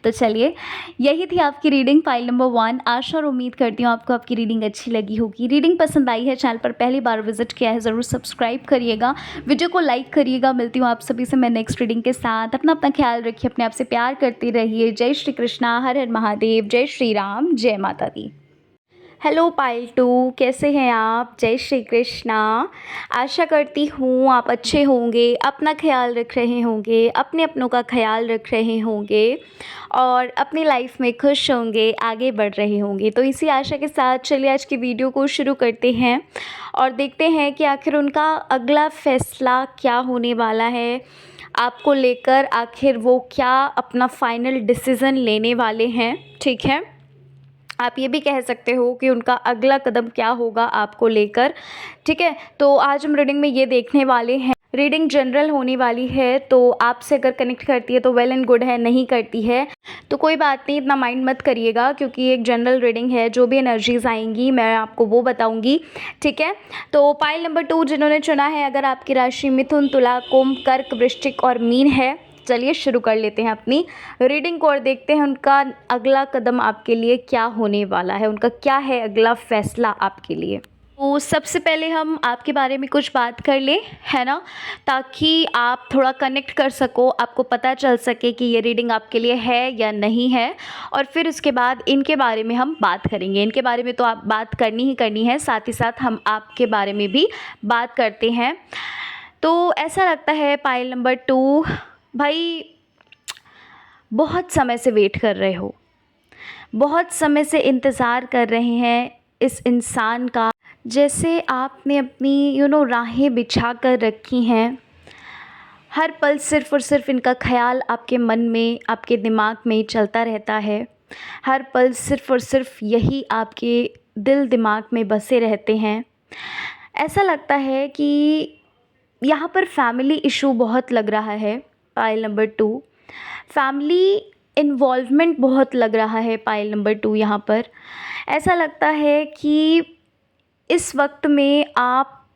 तो चलिए, यही थी आपकी रीडिंग पाइल नंबर 1। आशा और उम्मीद करती हूँ आपको आपकी रीडिंग अच्छी लगी होगी। रीडिंग पसंद आई है, चैनल पर पहली बार विजिट किया है, ज़रूर सब्सक्राइब करिएगा, वीडियो को लाइक करिएगा। मिलती हूँ आप सभी से मैं नेक्स्ट रीडिंग के साथ। अपना ख्याल रखिए, अपने आप से प्यार करते रहिए। जय श्री कृष्णा, हर हर महादेव, जय श्री राम, जय माता दी। हेलो पाइल 2, कैसे हैं आप? जय श्री कृष्णा। आशा करती हूँ आप अच्छे होंगे, अपना ख्याल रख रहे होंगे, अपने अपनों का ख्याल रख रहे होंगे और अपनी लाइफ में खुश होंगे, आगे बढ़ रहे होंगे। तो इसी आशा के साथ चलिए आज की वीडियो को शुरू करते हैं और देखते हैं कि आखिर उनका अगला फैसला क्या होने वाला है आपको लेकर। आखिर वो क्या अपना फाइनल डिसीज़न लेने वाले हैं, ठीक है? आप ये भी कह सकते हो कि उनका अगला कदम क्या होगा आपको लेकर, ठीक है? तो आज हम रीडिंग में ये देखने वाले हैं। रीडिंग जनरल होने वाली है, तो आपसे अगर कनेक्ट करती है तो वेल एंड गुड है, नहीं करती है तो कोई बात नहीं, इतना माइंड मत करिएगा, क्योंकि एक जनरल रीडिंग है। जो भी एनर्जीज़ आएंगी मैं आपको वो बताऊंगी, ठीक है? तो पाइल नंबर 2 जिन्होंने चुना है, अगर आपकी राशि मिथुन, तुला, कुंभ, कर्क, वृश्चिक और मीन है, चलिए शुरू कर लेते हैं अपनी रीडिंग को और देखते हैं उनका अगला कदम आपके लिए क्या होने वाला है, उनका क्या है अगला फैसला आपके लिए। तो सबसे पहले हम आपके बारे में कुछ बात कर लें, है ना, ताकि आप थोड़ा कनेक्ट कर सको, आपको पता चल सके कि ये रीडिंग आपके लिए है या नहीं है। और फिर उसके बाद इनके बारे में हम बात करेंगे। इनके बारे में तो आप बात करनी ही करनी है, साथ ही साथ हम आपके बारे में भी बात करते हैं। तो ऐसा लगता है पाइल नंबर 2 भाई बहुत समय से वेट कर रहे हो, बहुत समय से इंतज़ार कर रहे हैं इस इंसान का, जैसे आपने अपनी राहें बिछा कर रखी हैं। हर पल सिर्फ़ और सिर्फ इनका ख्याल आपके मन में, आपके दिमाग में चलता रहता है। हर पल सिर्फ़ और सिर्फ यही आपके दिल दिमाग में बसे रहते हैं। ऐसा लगता है कि यहाँ पर फैमिली इशू बहुत लग रहा है पाइल नंबर 2। फैमिली इन्वॉल्वमेंट बहुत लग रहा है पाइल नंबर 2। यहाँ पर ऐसा लगता है कि इस वक्त में आप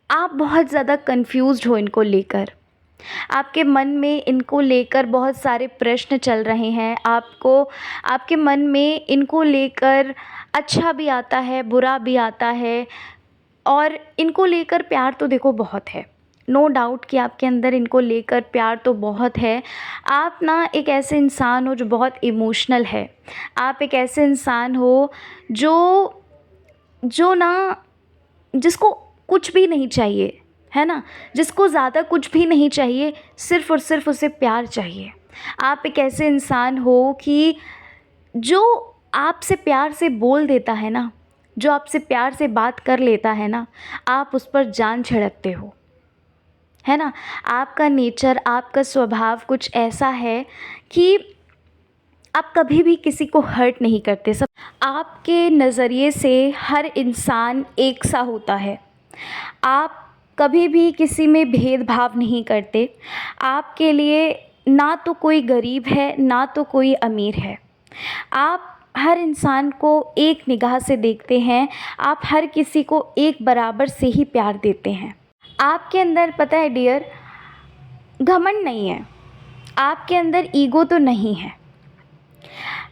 बहुत ज़्यादा कंफ्यूज्ड हो इनको लेकर। आपके मन में इनको लेकर बहुत सारे प्रश्न चल रहे हैं। आपके मन में इनको लेकर अच्छा भी आता है, बुरा भी आता है, और इनको लेकर प्यार तो देखो बहुत है, नो डाउट कि आपके अंदर इनको लेकर प्यार तो बहुत है। आप ना एक ऐसे इंसान हो जो बहुत इमोशनल है। आप एक ऐसे इंसान हो जो ना जिसको कुछ भी नहीं चाहिए, है ना? जिसको ज़्यादा कुछ भी नहीं चाहिए, सिर्फ़ और सिर्फ़ उसे प्यार चाहिए। आप एक ऐसे इंसान हो कि जो आपसे प्यार से बोल देता है ना, जो आपसे प्यार से बात कर लेता है ना, आप उस पर जान छिड़कते हो, है ना? आपका नेचर, आपका स्वभाव कुछ ऐसा है कि आप कभी भी किसी को हर्ट नहीं करते। सब आपके नज़रिए से हर इंसान एक सा होता है। आप कभी भी किसी में भेदभाव नहीं करते। आपके लिए ना तो कोई गरीब है, ना तो कोई अमीर है। आप हर इंसान को एक निगाह से देखते हैं। आप हर किसी को एक बराबर से ही प्यार देते हैं। आपके अंदर पता है डियर, घमंड नहीं है। आपके अंदर ईगो तो नहीं है।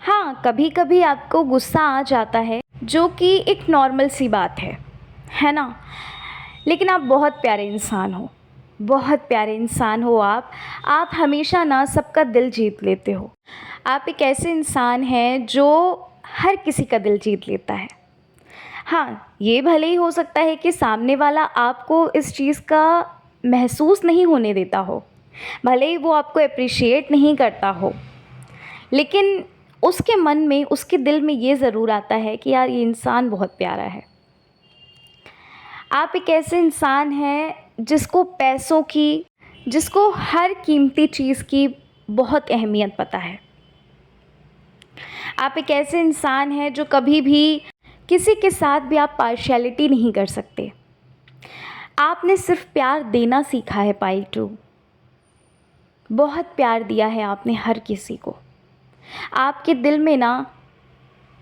हाँ, कभी कभी आपको गुस्सा आ जाता है, जो कि एक नॉर्मल सी बात है ना? लेकिन आप बहुत प्यारे इंसान हो, बहुत प्यारे इंसान हो आप। आप हमेशा ना सबका दिल जीत लेते हो। आप एक ऐसे इंसान हैं जो हर किसी का दिल जीत लेता है। हाँ, ये भले ही हो सकता है कि सामने वाला आपको इस चीज़ का महसूस नहीं होने देता हो, भले ही वो आपको एप्रिशिएट नहीं करता हो, लेकिन उसके मन में, उसके दिल में ये ज़रूर आता है कि यार ये इंसान बहुत प्यारा है। आप एक ऐसे इंसान हैं जिसको पैसों की, जिसको हर कीमती चीज़ की बहुत अहमियत पता है। आप एक ऐसे इंसान हैं जो कभी भी किसी के साथ भी आप पार्शियलिटी नहीं कर सकते। आपने सिर्फ प्यार देना सीखा है पाइल टू। बहुत प्यार दिया है आपने हर किसी को। आपके दिल में ना,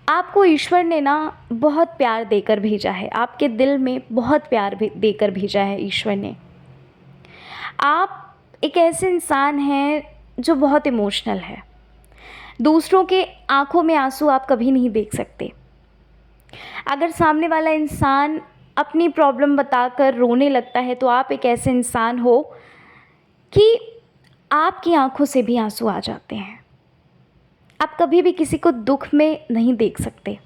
आपको ईश्वर ने ना बहुत प्यार देकर भेजा है। आपके दिल में बहुत प्यार भी देकर भेजा है ईश्वर ने। आप एक ऐसे इंसान हैं जो बहुत इमोशनल है। दूसरों के आंखों में आंसू आप कभी नहीं देख सकते। अगर सामने वाला इंसान अपनी प्रॉब्लम बताकर रोने लगता है, तो आप एक ऐसे इंसान हो कि आपकी आंखों से भी आंसू आ जाते हैं। आप कभी भी किसी को दुख में नहीं देख सकते।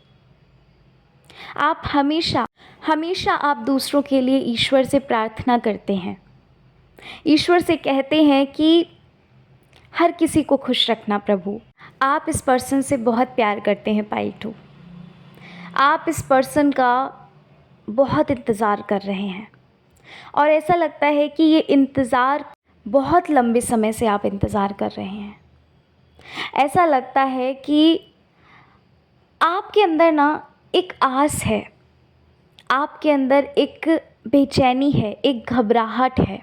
आप हमेशा हमेशा आप दूसरों के लिए ईश्वर से प्रार्थना करते हैं। ईश्वर से कहते हैं कि हर किसी को खुश रखना प्रभु। आप इस पर्सन से बहुत प्यार करते हैं पाइल टू। आप इस पर्सन का बहुत इंतज़ार कर रहे हैं, और ऐसा लगता है कि ये इंतज़ार बहुत लंबे समय से आप इंतज़ार कर रहे हैं। ऐसा लगता है कि आपके अंदर ना एक आस है, आपके अंदर एक बेचैनी है, एक घबराहट है।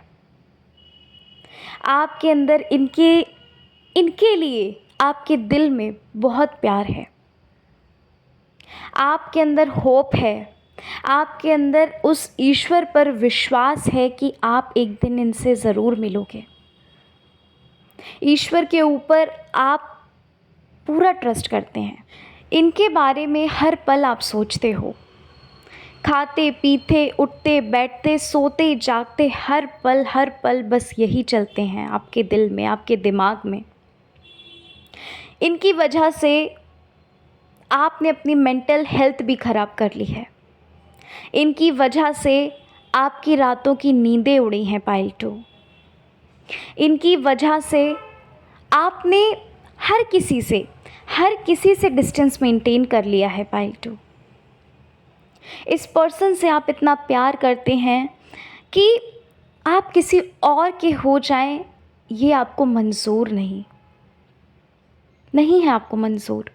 आपके अंदर इनके लिए आपके दिल में बहुत प्यार है। आपके अंदर होप है। आपके अंदर उस ईश्वर पर विश्वास है कि आप एक दिन इनसे ज़रूर मिलोगे। ईश्वर के ऊपर आप पूरा ट्रस्ट करते हैं। इनके बारे में हर पल आप सोचते हो। खाते पीते, उठते बैठते, सोते जागते, हर पल बस यही चलते हैं आपके दिल में, आपके दिमाग में। इनकी वजह से आपने अपनी मेंटल हेल्थ भी ख़राब कर ली है। इनकी वजह से आपकी रातों की नींदें उड़ी हैं पाइल टू। इनकी वजह से आपने हर किसी से डिस्टेंस मेंटेन कर लिया है पाइल टू। इस पर्सन से आप इतना प्यार करते हैं कि आप किसी और के हो जाएं, ये आपको मंजूर नहीं है। आपको मंजूर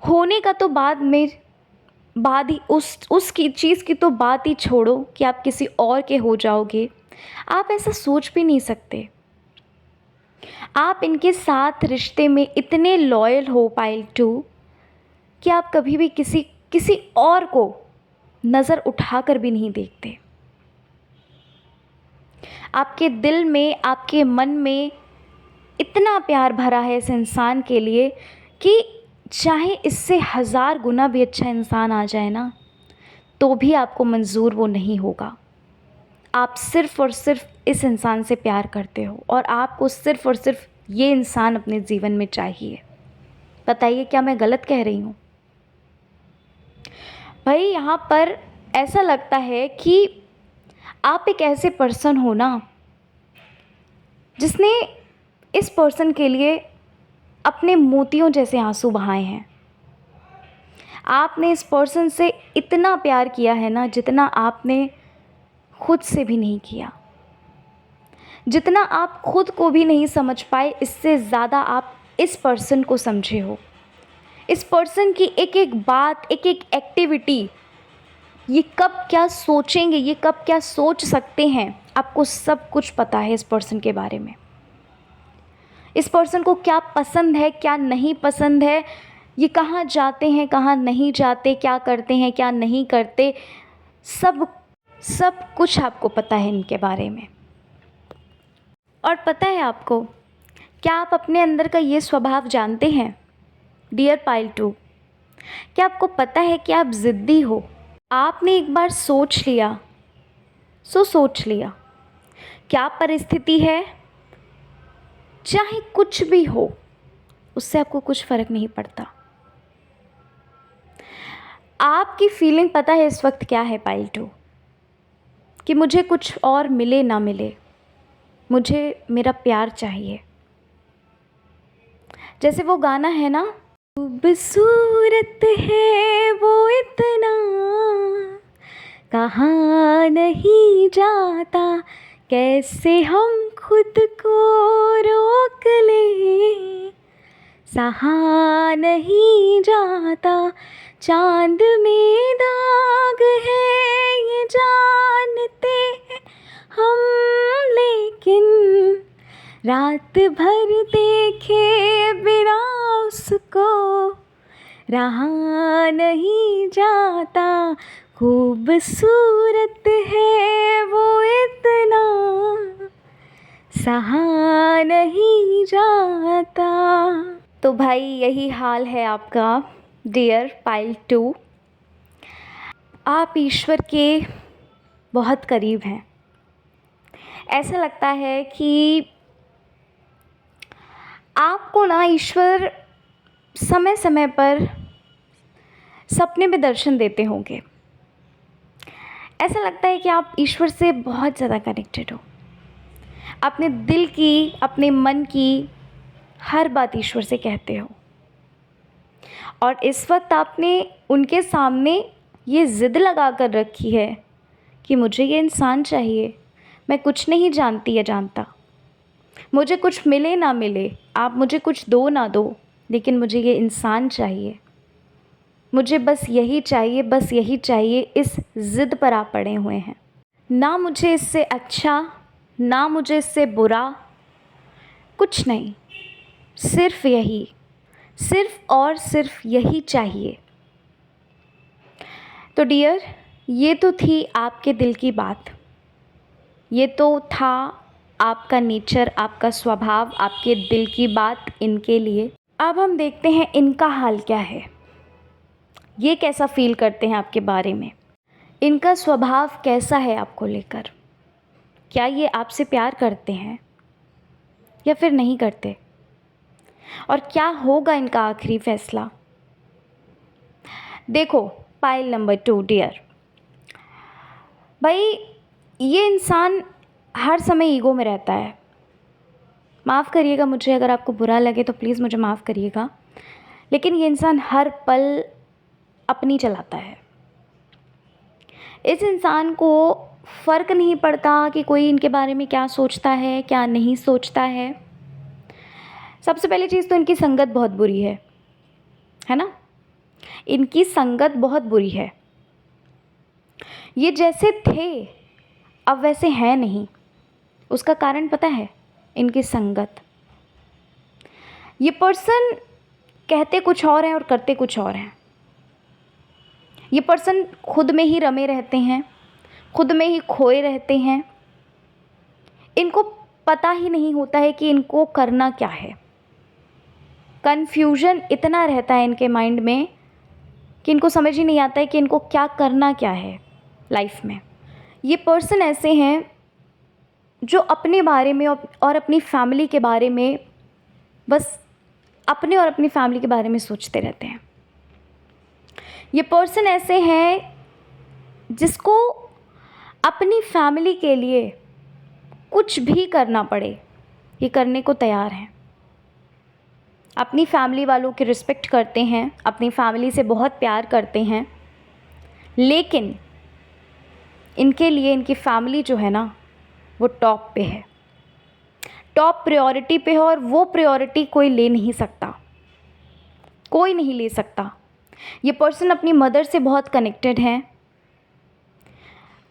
होने का तो बाद ही उसकी चीज़ की तो बात ही छोड़ो कि आप किसी और के हो जाओगे। आप ऐसा सोच भी नहीं सकते। आप इनके साथ रिश्ते में इतने लॉयल हो पाइल टू कि आप कभी भी किसी और को नज़र उठाकर भी नहीं देखते। आपके दिल में, आपके मन में इतना प्यार भरा है इस इंसान के लिए कि चाहे इससे 1000 गुना भी अच्छा इंसान आ जाए ना, तो भी आपको मंजूर वो नहीं होगा। आप सिर्फ़ और सिर्फ इस इंसान से प्यार करते हो, और आपको सिर्फ़ और सिर्फ ये इंसान अपने जीवन में चाहिए। बताइए, क्या मैं गलत कह रही हूँ? भाई, यहाँ पर ऐसा लगता है कि आप एक ऐसे पर्सन हो ना जिसने इस पर्सन के लिए अपने मोतियों जैसे आंसू बहाए हैं। आपने इस पर्सन से इतना प्यार किया है ना जितना आपने खुद से भी नहीं किया, जितना आप खुद को भी नहीं समझ पाए, इससे ज़्यादा आप इस पर्सन को समझे हो। इस पर्सन की एक एक बात, एक एक एक्टिविटी, ये कब क्या सोचेंगे, ये कब क्या सोच सकते हैं, आपको सब कुछ पता है इस पर्सन के बारे में। इस पर्सन को क्या पसंद है, क्या नहीं पसंद है, ये कहाँ जाते हैं, कहाँ नहीं जाते, क्या करते हैं, क्या नहीं करते, सब सब कुछ आपको पता है इनके बारे में। और पता है आपको, क्या आप अपने अंदर का ये स्वभाव जानते हैं डियर पाइल 2? क्या आपको पता है कि आप ज़िद्दी हो? आपने एक बार सोच लिया सो सोच लिया। क्या परिस्थिति है, चाहे कुछ भी हो, उससे आपको कुछ फ़र्क नहीं पड़ता। आपकी फीलिंग पता है इस वक्त क्या है पाइल 2? कि मुझे कुछ और मिले ना मिले, मुझे मेरा प्यार चाहिए। जैसे वो गाना है ना, खूबसूरत है वो इतना, कहाँ नहीं जाता, कैसे हम खुद को रोक लें, सहा नहीं जाता, चांद में दाग है ये जानते हैं हम, लेकिन रात भर देखे बिना उसको रहा नहीं जाता, खूबसूरत है वो इतना, सहा नहीं जाता। तो भाई यही हाल है आपका डियर पाइल 2। आप ईश्वर के बहुत करीब हैं। ऐसा लगता है कि आपको ना ईश्वर समय समय पर सपने में दर्शन देते होंगे। ऐसा लगता है कि आप ईश्वर से बहुत ज़्यादा कनेक्टेड हो। अपने दिल की, अपने मन की हर बात ईश्वर से कहते हो। और इस वक्त आपने उनके सामने ये ज़िद लगा कर रखी है कि मुझे ये इंसान चाहिए, मैं कुछ नहीं जानती या जानता, मुझे कुछ मिले ना मिले, आप मुझे कुछ दो ना दो, लेकिन मुझे ये इंसान चाहिए, मुझे बस यही चाहिए, बस यही चाहिए। इस ज़िद पर आप पड़े हुए हैं। ना मुझे इससे अच्छा, ना मुझे इससे बुरा, कुछ नहीं, सिर्फ यही, सिर्फ और सिर्फ यही चाहिए। तो डियर, ये तो थी आपके दिल की बात, ये तो था आपका नेचर, आपका स्वभाव, आपके दिल की बात इनके लिए। अब हम देखते हैं इनका हाल क्या है, ये कैसा फील करते हैं आपके बारे में, इनका स्वभाव कैसा है आपको लेकर। क्या ये आपसे प्यार करते हैं या फिर नहीं करते, और क्या होगा इनका आखिरी फैसला। देखो पाइल नंबर 2 डियर, भाई ये इंसान हर समय ईगो में रहता है। माफ़ करिएगा मुझे, अगर आपको बुरा लगे तो प्लीज़ मुझे माफ़ करिएगा, लेकिन ये इंसान हर पल अपनी चलाता है। इस इंसान को फ़र्क नहीं पड़ता कि कोई इनके बारे में क्या सोचता है, क्या नहीं सोचता है। सबसे पहली चीज़ तो इनकी संगत बहुत बुरी है ना। इनकी संगत बहुत बुरी है। ये जैसे थे अब वैसे हैं नहीं। उसका कारण पता है, इनकी संगत। ये पर्सन कहते कुछ और हैं और करते कुछ और हैं। ये पर्सन खुद में ही रमे रहते हैं, खुद में ही खोए रहते हैं। इनको पता ही नहीं होता है कि इनको करना क्या है। कन्फ्यूज़न इतना रहता है इनके माइंड में कि इनको समझ ही नहीं आता है कि इनको क्या करना क्या है लाइफ में। ये पर्सन ऐसे हैं जो अपने बारे में और अपनी फैमिली के बारे में, बस अपने और अपनी फैमिली के बारे में सोचते रहते हैं। ये पर्सन ऐसे हैं जिसको अपनी फैमिली के लिए कुछ भी करना पड़े ये करने को तैयार हैं। अपनी फैमिली वालों की रिस्पेक्ट करते हैं, अपनी फैमिली से बहुत प्यार करते हैं, लेकिन इनके लिए इनकी फैमिली जो है ना वो टॉप पे है, टॉप प्रायोरिटी पे है, और वो प्रायोरिटी कोई ले नहीं सकता, कोई नहीं ले सकता। ये पर्सन अपनी मदर से बहुत कनेक्टेड है।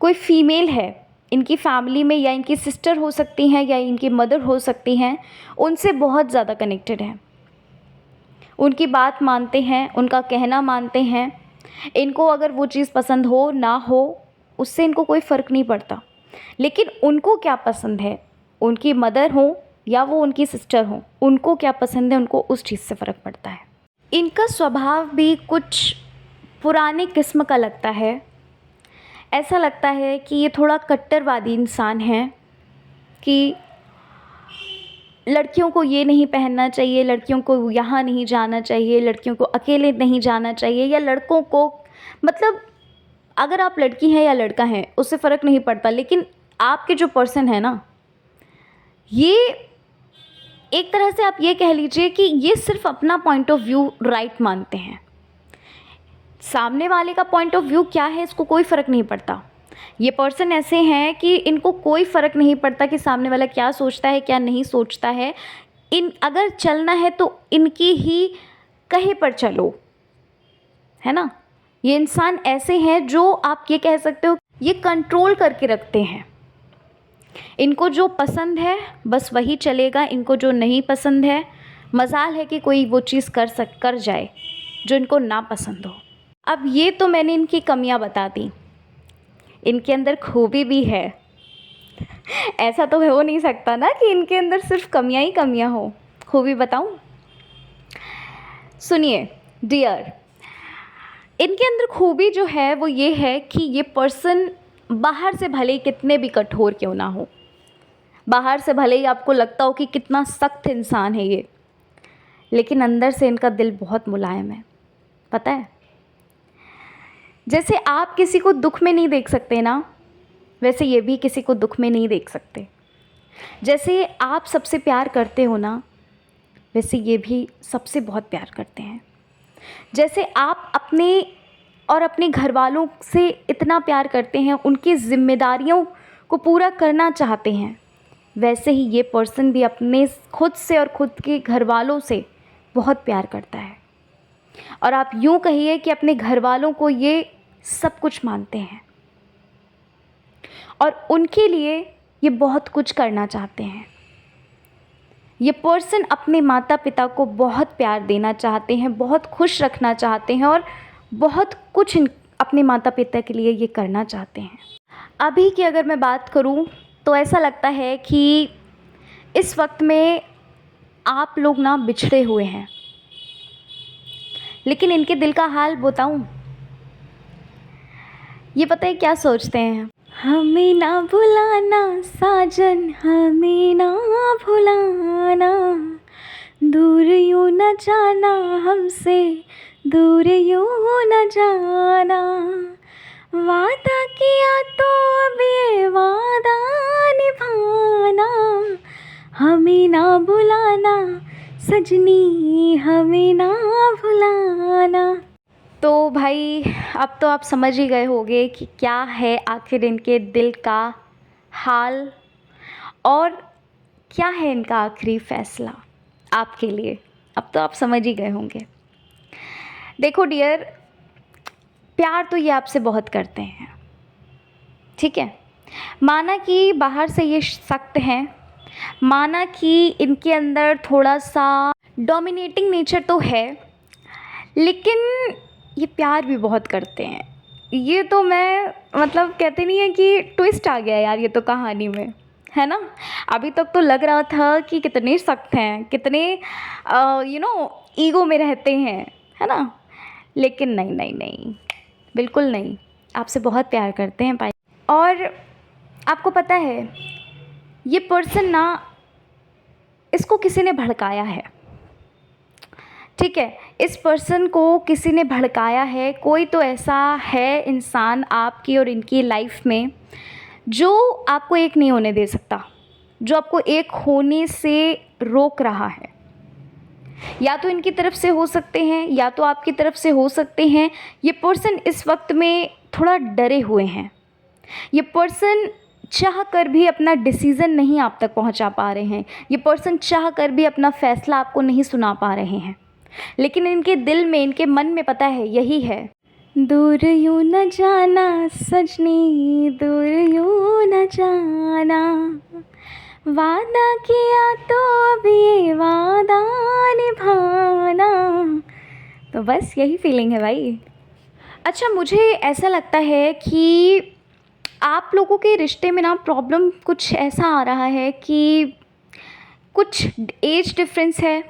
कोई फीमेल है इनकी फैमिली में, या इनकी सिस्टर हो सकती हैं या इनकी मदर हो सकती हैं, उनसे बहुत ज़्यादा कनेक्टेड है, उनकी बात मानते हैं, उनका कहना मानते हैं। इनको अगर वो चीज़ पसंद हो ना हो उससे इनको कोई फ़र्क नहीं पड़ता, लेकिन उनको क्या पसंद है, उनकी मदर हो या वो उनकी सिस्टर हो, उनको क्या पसंद है उनको उस चीज़ से फ़र्क पड़ता है। इनका स्वभाव भी कुछ पुराने किस्म का लगता है। ऐसा लगता है कि ये थोड़ा कट्टरवादी इंसान है कि लड़कियों को ये नहीं पहनना चाहिए, लड़कियों को यहाँ नहीं जाना चाहिए, लड़कियों को अकेले नहीं जाना चाहिए, या लड़कों को, मतलब अगर आप लड़की हैं या लड़का हैं उससे फ़र्क नहीं पड़ता, लेकिन आपके जो पर्सन है ना, ये एक तरह से आप ये कह लीजिए कि ये सिर्फ अपना पॉइंट ऑफ व्यू राइट मानते हैं। सामने वाले का पॉइंट ऑफ व्यू क्या है इसको कोई फ़र्क नहीं पड़ता। ये पर्सन ऐसे हैं कि इनको कोई फ़र्क नहीं पड़ता कि सामने वाला क्या सोचता है क्या नहीं सोचता है। अगर चलना है तो इनकी ही कहे पर चलो, है ना। ये इंसान ऐसे हैं जो आप ये कह सकते हो ये कंट्रोल करके रखते हैं। इनको जो पसंद है बस वही चलेगा, इनको जो नहीं पसंद है, मजाल है कि कोई वो चीज़ कर जाए जो इनको ना पसंद हो। अब ये तो मैंने इनकी कमियां बता दी, इनके अंदर खूबी भी है। ऐसा तो हो नहीं सकता ना कि इनके अंदर सिर्फ कमियां ही कमियां हो। खूबी बताऊं? सुनिए डियर, इनके अंदर खूबी जो है वो ये है कि ये पर्सन बाहर से भले ही कितने भी कठोर क्यों ना हो, बाहर से भले ही आपको लगता हो कि कितना सख्त इंसान है ये, लेकिन अंदर से इनका दिल बहुत मुलायम है। पता है, जैसे आप किसी को दुख में नहीं देख सकते ना, वैसे ये भी किसी को दुख में नहीं देख सकते। जैसे आप सबसे प्यार करते हो ना, वैसे ये भी सबसे बहुत प्यार करते हैं। जैसे आप अपने और अपने घर वालों से इतना प्यार करते हैं, उनकी ज़िम्मेदारियों को पूरा करना चाहते हैं, वैसे ही ये पर्सन भी अपने खुद से और खुद के घर वालों से बहुत प्यार करता है। और आप यूँ कहिए कि अपने घर वालों को ये सब कुछ मानते हैं और उनके लिए ये बहुत कुछ करना चाहते हैं। ये पर्सन अपने माता पिता को बहुत प्यार देना चाहते हैं, बहुत खुश रखना चाहते हैं और बहुत कुछ अपने माता पिता के लिए ये करना चाहते हैं। अभी की अगर मैं बात करूं तो ऐसा लगता है कि इस वक्त में आप लोग ना बिछड़े हुए हैं, लेकिन इनके दिल का हाल बताऊं, ये पता है क्या सोचते हैं? हमें ना भुलाना साजन, हमें ना भुलाना, दूर यूँ न जाना हमसे, दूर यूँ न जाना, वादा किया तो अब ये वादा निभाना, हमें ना भुलाना सजनी, हमें ना भुलाना। तो भाई अब तो आप समझ ही गए होंगे कि क्या है आखिर इनके दिल का हाल और क्या है इनका आखिरी फ़ैसला आपके लिए। अब तो आप समझ ही गए होंगे। देखो डियर, प्यार तो ये आपसे बहुत करते हैं, ठीक है। माना कि बाहर से ये सख्त हैं, माना कि इनके अंदर थोड़ा सा डोमिनेटिंग नेचर तो है, लेकिन ये प्यार भी बहुत करते हैं। ये तो मैं मतलब कहते नहीं है कि ट्विस्ट आ गया यार ये तो कहानी में, है ना। अभी तक तो लग रहा था कि कितने सख्त हैं, कितने ईगो में रहते हैं, है ना। लेकिन नहीं नहीं नहीं, बिल्कुल नहीं, आपसे बहुत प्यार करते हैं भाई। और आपको पता है ये पर्सन ना, इसको किसी ने भड़काया है, ठीक है। इस पर्सन को किसी ने भड़काया है। कोई तो ऐसा है इंसान आपकी और इनकी लाइफ में जो आपको एक नहीं होने दे सकता, जो आपको एक होने से रोक रहा है। या तो इनकी तरफ से हो सकते हैं या तो आपकी तरफ से हो सकते हैं। ये पर्सन इस वक्त में थोड़ा डरे हुए हैं। ये पर्सन चाह कर भी अपना डिसीज़न नहीं आप तक पहुंचा पा रहे हैं। ये पर्सन चाह कर भी अपना फ़ैसला आपको नहीं सुना पा रहे हैं, लेकिन इनके दिल में, इनके मन में पता है यही है। दूर यूँ न जाना सजनी, दूर यूँ न जाना, वादा किया तो अब ये वादा निभाना। तो बस यही फीलिंग है भाई। अच्छा, मुझे ऐसा लगता है कि आप लोगों के रिश्ते में ना प्रॉब्लम कुछ ऐसा आ रहा है कि कुछ एज डिफरेंस है,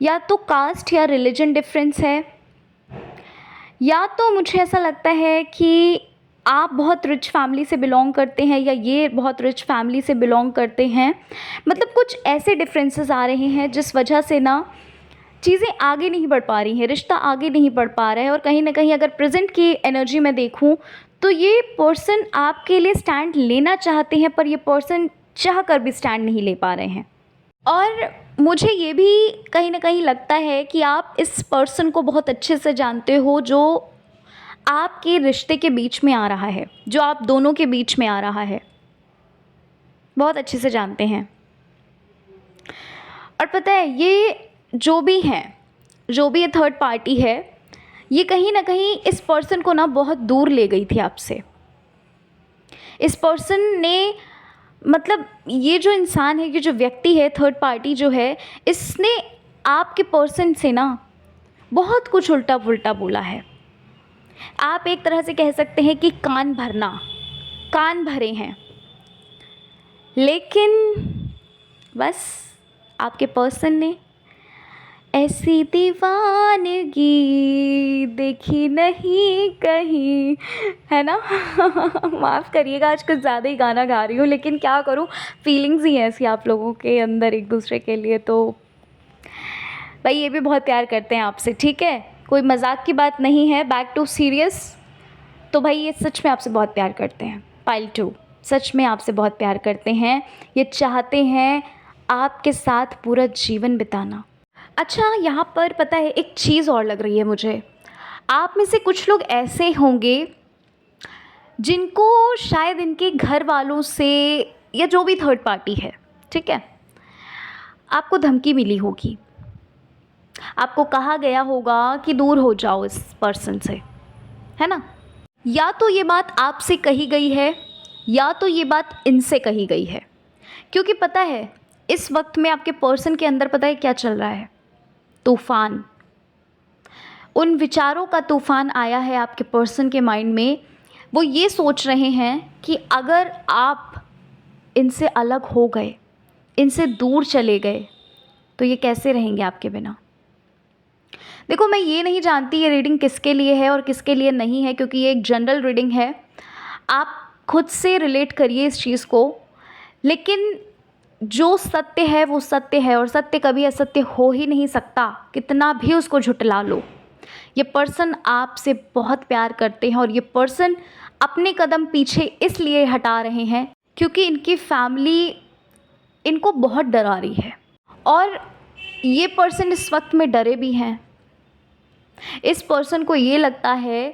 या तो कास्ट या रिलीजन डिफरेंस है, या तो मुझे ऐसा लगता है कि आप बहुत रिच फैमिली से बिलोंग करते हैं या ये बहुत रिच फैमिली से बिलोंग करते हैं। मतलब कुछ ऐसे डिफरेंसेस आ रहे हैं जिस वजह से ना चीज़ें आगे नहीं बढ़ पा रही हैं, रिश्ता आगे नहीं बढ़ पा रहा है। और कहीं ना कहीं अगर प्रेजेंट की एनर्जी में देखूं तो ये पर्सन आपके लिए स्टैंड लेना चाहते हैं, पर ये पर्सन चाह कर भी स्टैंड नहीं ले पा रहे हैं। और मुझे ये भी कहीं ना कहीं लगता है कि आप इस पर्सन को बहुत अच्छे से जानते हो, जो आपके रिश्ते के बीच में आ रहा है, जो आप दोनों के बीच में आ रहा है, बहुत अच्छे से जानते हैं। और पता है, ये जो भी है, जो भी ये थर्ड पार्टी है, ये कहीं ना कहीं इस पर्सन को ना बहुत दूर ले गई थी आपसे। इस पर्सन ने, मतलब ये जो इंसान है, ये जो व्यक्ति है, थर्ड पार्टी जो है, इसने आपके पर्सन से ना बहुत कुछ उल्टा पुल्टा बोला है। आप एक तरह से कह सकते हैं कि कान भरे हैं। लेकिन बस आपके पर्सन ने ऐसी दीवानगी देखी नहीं कहीं, है ना। माफ़ करिएगा, आज कुछ ज़्यादा ही गाना गा रही हूँ, लेकिन क्या करूँ, फीलिंग्स ही ऐसी आप लोगों के अंदर एक दूसरे के लिए। तो भाई ये भी बहुत प्यार करते हैं आपसे, ठीक है, कोई मजाक की बात नहीं है, बैक टू सीरियस। तो भाई ये सच में आपसे बहुत प्यार करते हैं। पाइल 2 सच में आपसे बहुत प्यार करते हैं। ये चाहते हैं आपके साथ पूरा जीवन बिताना। अच्छा, यहाँ पर पता है एक चीज़ और लग रही है मुझे। आप में से कुछ लोग ऐसे होंगे जिनको शायद इनके घर वालों से, या जो भी थर्ड पार्टी है, ठीक है, आपको धमकी मिली होगी, आपको कहा गया होगा कि दूर हो जाओ इस पर्सन से, है ना। या तो ये बात आपसे कही गई है या तो ये बात इनसे कही गई है। क्योंकि पता है इस वक्त में आपके पर्सन के अंदर पता है क्या चल रहा है, तूफ़ान। उन विचारों का तूफ़ान आया है आपके पर्सन के माइंड में। वो ये सोच रहे हैं कि अगर आप इनसे अलग हो गए, इनसे दूर चले गए, तो ये कैसे रहेंगे आपके बिना। देखो, मैं ये नहीं जानती ये रीडिंग किसके लिए है और किसके लिए नहीं है, क्योंकि ये एक जनरल रीडिंग है। आप खुद से रिलेट करिए इस चीज़ को। लेकिन जो सत्य है वो सत्य है, और सत्य कभी असत्य हो ही नहीं सकता, कितना भी उसको झुटला लो। ये पर्सन आपसे बहुत प्यार करते हैं, और ये पर्सन अपने कदम पीछे इसलिए हटा रहे हैं क्योंकि इनकी फैमिली इनको बहुत डरा रही है। और ये पर्सन इस वक्त में डरे भी हैं। इस पर्सन को ये लगता है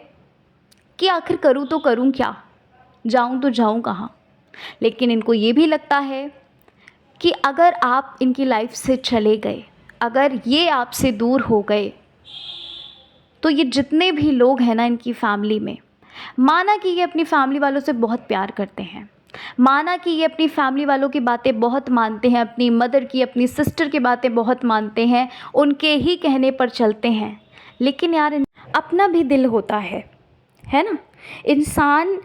कि आखिर करूँ तो करूँ क्या, जाऊँ तो जाऊँ कहाँ। लेकिन इनको ये भी लगता है कि अगर आप इनकी लाइफ से चले गए, अगर ये आपसे दूर हो गए, तो ये जितने भी लोग हैं ना इनकी फैमिली में, माना कि ये अपनी फैमिली वालों से बहुत प्यार करते हैं, माना कि ये अपनी फैमिली वालों की बातें बहुत मानते हैं, अपनी मदर की, अपनी सिस्टर की बातें बहुत मानते हैं, उनके ही कहने पर चलते हैं। लेकिन यार अपना भी दिल होता है ना। इंसान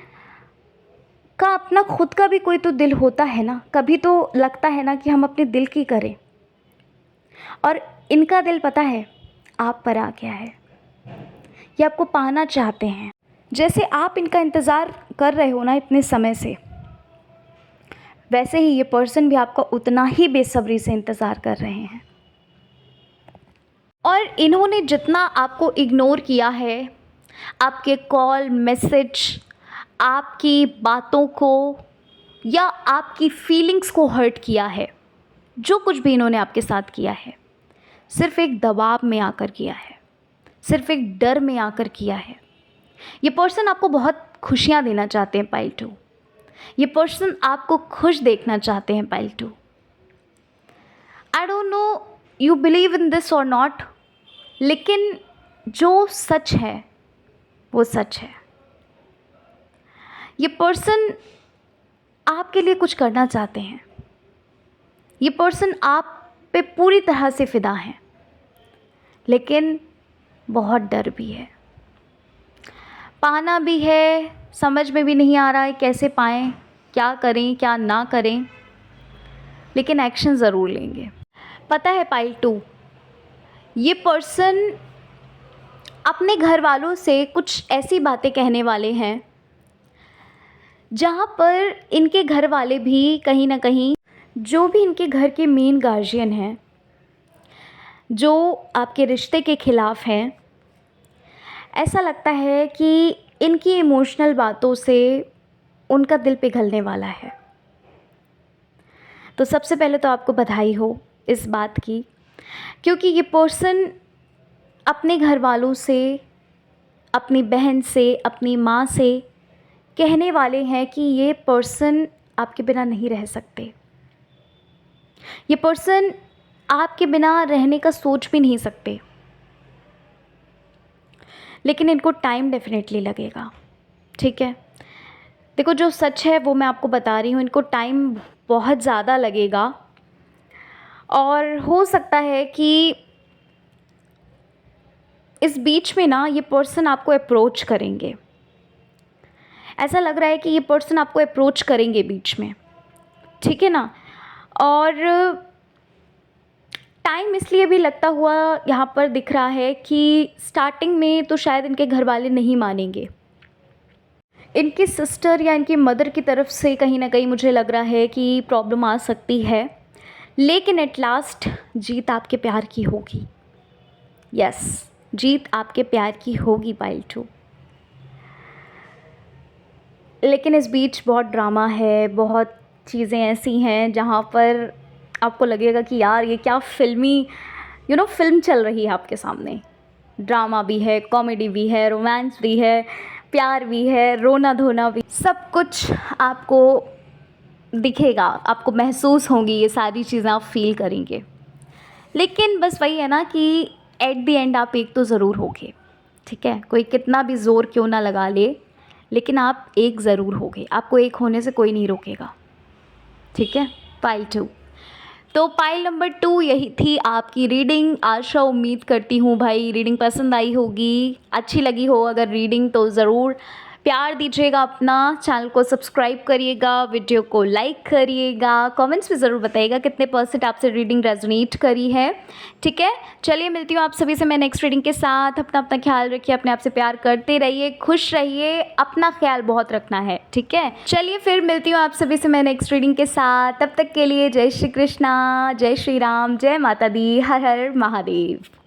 का अपना खुद का भी कोई तो दिल होता है ना। कभी तो लगता है ना कि हम अपने दिल की करें। और इनका दिल पता है आप पर आ गया है, ये आपको पाना चाहते हैं। जैसे आप इनका इंतज़ार कर रहे हो ना इतने समय से, वैसे ही ये पर्सन भी आपका उतना ही बेसब्री से इंतज़ार कर रहे हैं। और इन्होंने जितना आपको इग्नोर किया है, आपके कॉल, मैसेज, आपकी बातों को या आपकी फीलिंग्स को हर्ट किया है, जो कुछ भी इन्होंने आपके साथ किया है, सिर्फ एक दबाव में आकर किया है, सिर्फ एक डर में आकर किया है। ये पर्सन आपको बहुत खुशियाँ देना चाहते हैं पाइल 2। ये पर्सन आपको खुश देखना चाहते हैं pile 2। I don't know you believe in this और नॉट, लेकिन जो सच है वो सच है। ये पर्सन आपके लिए कुछ करना चाहते हैं। ये पर्सन आप पे पूरी तरह से फ़िदा है, लेकिन बहुत डर भी है, पाना भी है, समझ में भी नहीं आ रहा है कैसे पाएं, क्या करें क्या ना करें, लेकिन एक्शन ज़रूर लेंगे। पता है पाइल 2, ये पर्सन अपने घर वालों से कुछ ऐसी बातें कहने वाले हैं जहाँ पर इनके घर वाले भी कहीं ना कहीं, जो भी इनके घर के मेन गार्जियन हैं, जो आपके रिश्ते के ख़िलाफ़ हैं, ऐसा लगता है कि इनकी इमोशनल बातों से उनका दिल पिघलने वाला है। तो सबसे पहले तो आपको बधाई हो इस बात की, क्योंकि ये पर्सन अपने घर वालों से, अपनी बहन से, अपनी माँ से कहने वाले हैं कि ये पर्सन आपके बिना नहीं रह सकते। ये पर्सन आपके बिना रहने का सोच भी नहीं सकते, लेकिन इनको टाइम डेफिनेटली लगेगा। ठीक है, देखो जो सच है वो मैं आपको बता रही हूँ, इनको टाइम बहुत ज़्यादा लगेगा और हो सकता है कि इस बीच में ना ये पर्सन आपको अप्रोच करेंगे। ऐसा लग रहा है कि ये पर्सन आपको अप्रोच करेंगे बीच में, ठीक है ना। और टाइम इसलिए भी लगता हुआ यहाँ पर दिख रहा है कि स्टार्टिंग में तो शायद इनके घर वाले नहीं मानेंगे। इनकी सिस्टर या इनकी मदर की तरफ से कहीं ना कहीं मुझे लग रहा है कि प्रॉब्लम आ सकती है, लेकिन एट लास्ट जीत आपके प्यार की होगी। यस, जीत आपके प्यार की होगी पाइल 2। लेकिन इस बीच बहुत ड्रामा है, बहुत चीज़ें ऐसी हैं जहाँ पर आपको लगेगा कि यार ये क्या फ़िल्मी फ़िल्म चल रही है आपके सामने। ड्रामा भी है, कॉमेडी भी है, रोमांस भी है, प्यार भी है, रोना धोना भी, सब कुछ आपको दिखेगा, आपको महसूस होंगी ये सारी चीज़ें, आप फील करेंगे। लेकिन बस वही है ना कि एट द एंड आप एक तो ज़रूर होगे। ठीक है, कोई कितना भी ज़ोर क्यों ना लगा ले, लेकिन आप एक ज़रूर होगे। आपको एक होने से कोई नहीं रोकेगा। ठीक है, पाइल 2। तो पाइल नंबर 2 यही थी आपकी रीडिंग। आशा उम्मीद करती हूँ भाई रीडिंग पसंद आई होगी, अच्छी लगी हो अगर रीडिंग तो ज़रूर प्यार दीजिएगा, अपना चैनल को सब्सक्राइब करिएगा, वीडियो को लाइक करिएगा, कमेंट्स में ज़रूर बताइएगा कितने % आपसे रीडिंग रेजोनेट करी है। ठीक है, चलिए मिलती हूँ आप सभी से मैं नेक्स्ट रीडिंग के साथ। अपना ख्याल रखिए, अपने आप से प्यार करते रहिए, खुश रहिए, अपना ख्याल बहुत रखना है। ठीक है, चलिए फिर मिलती हूँ आप सभी से मैं नेक्स्ट रीडिंग के साथ। तब तक के लिए जय श्री कृष्णा, जय श्री राम, जय माता दी, हर हर महादेव।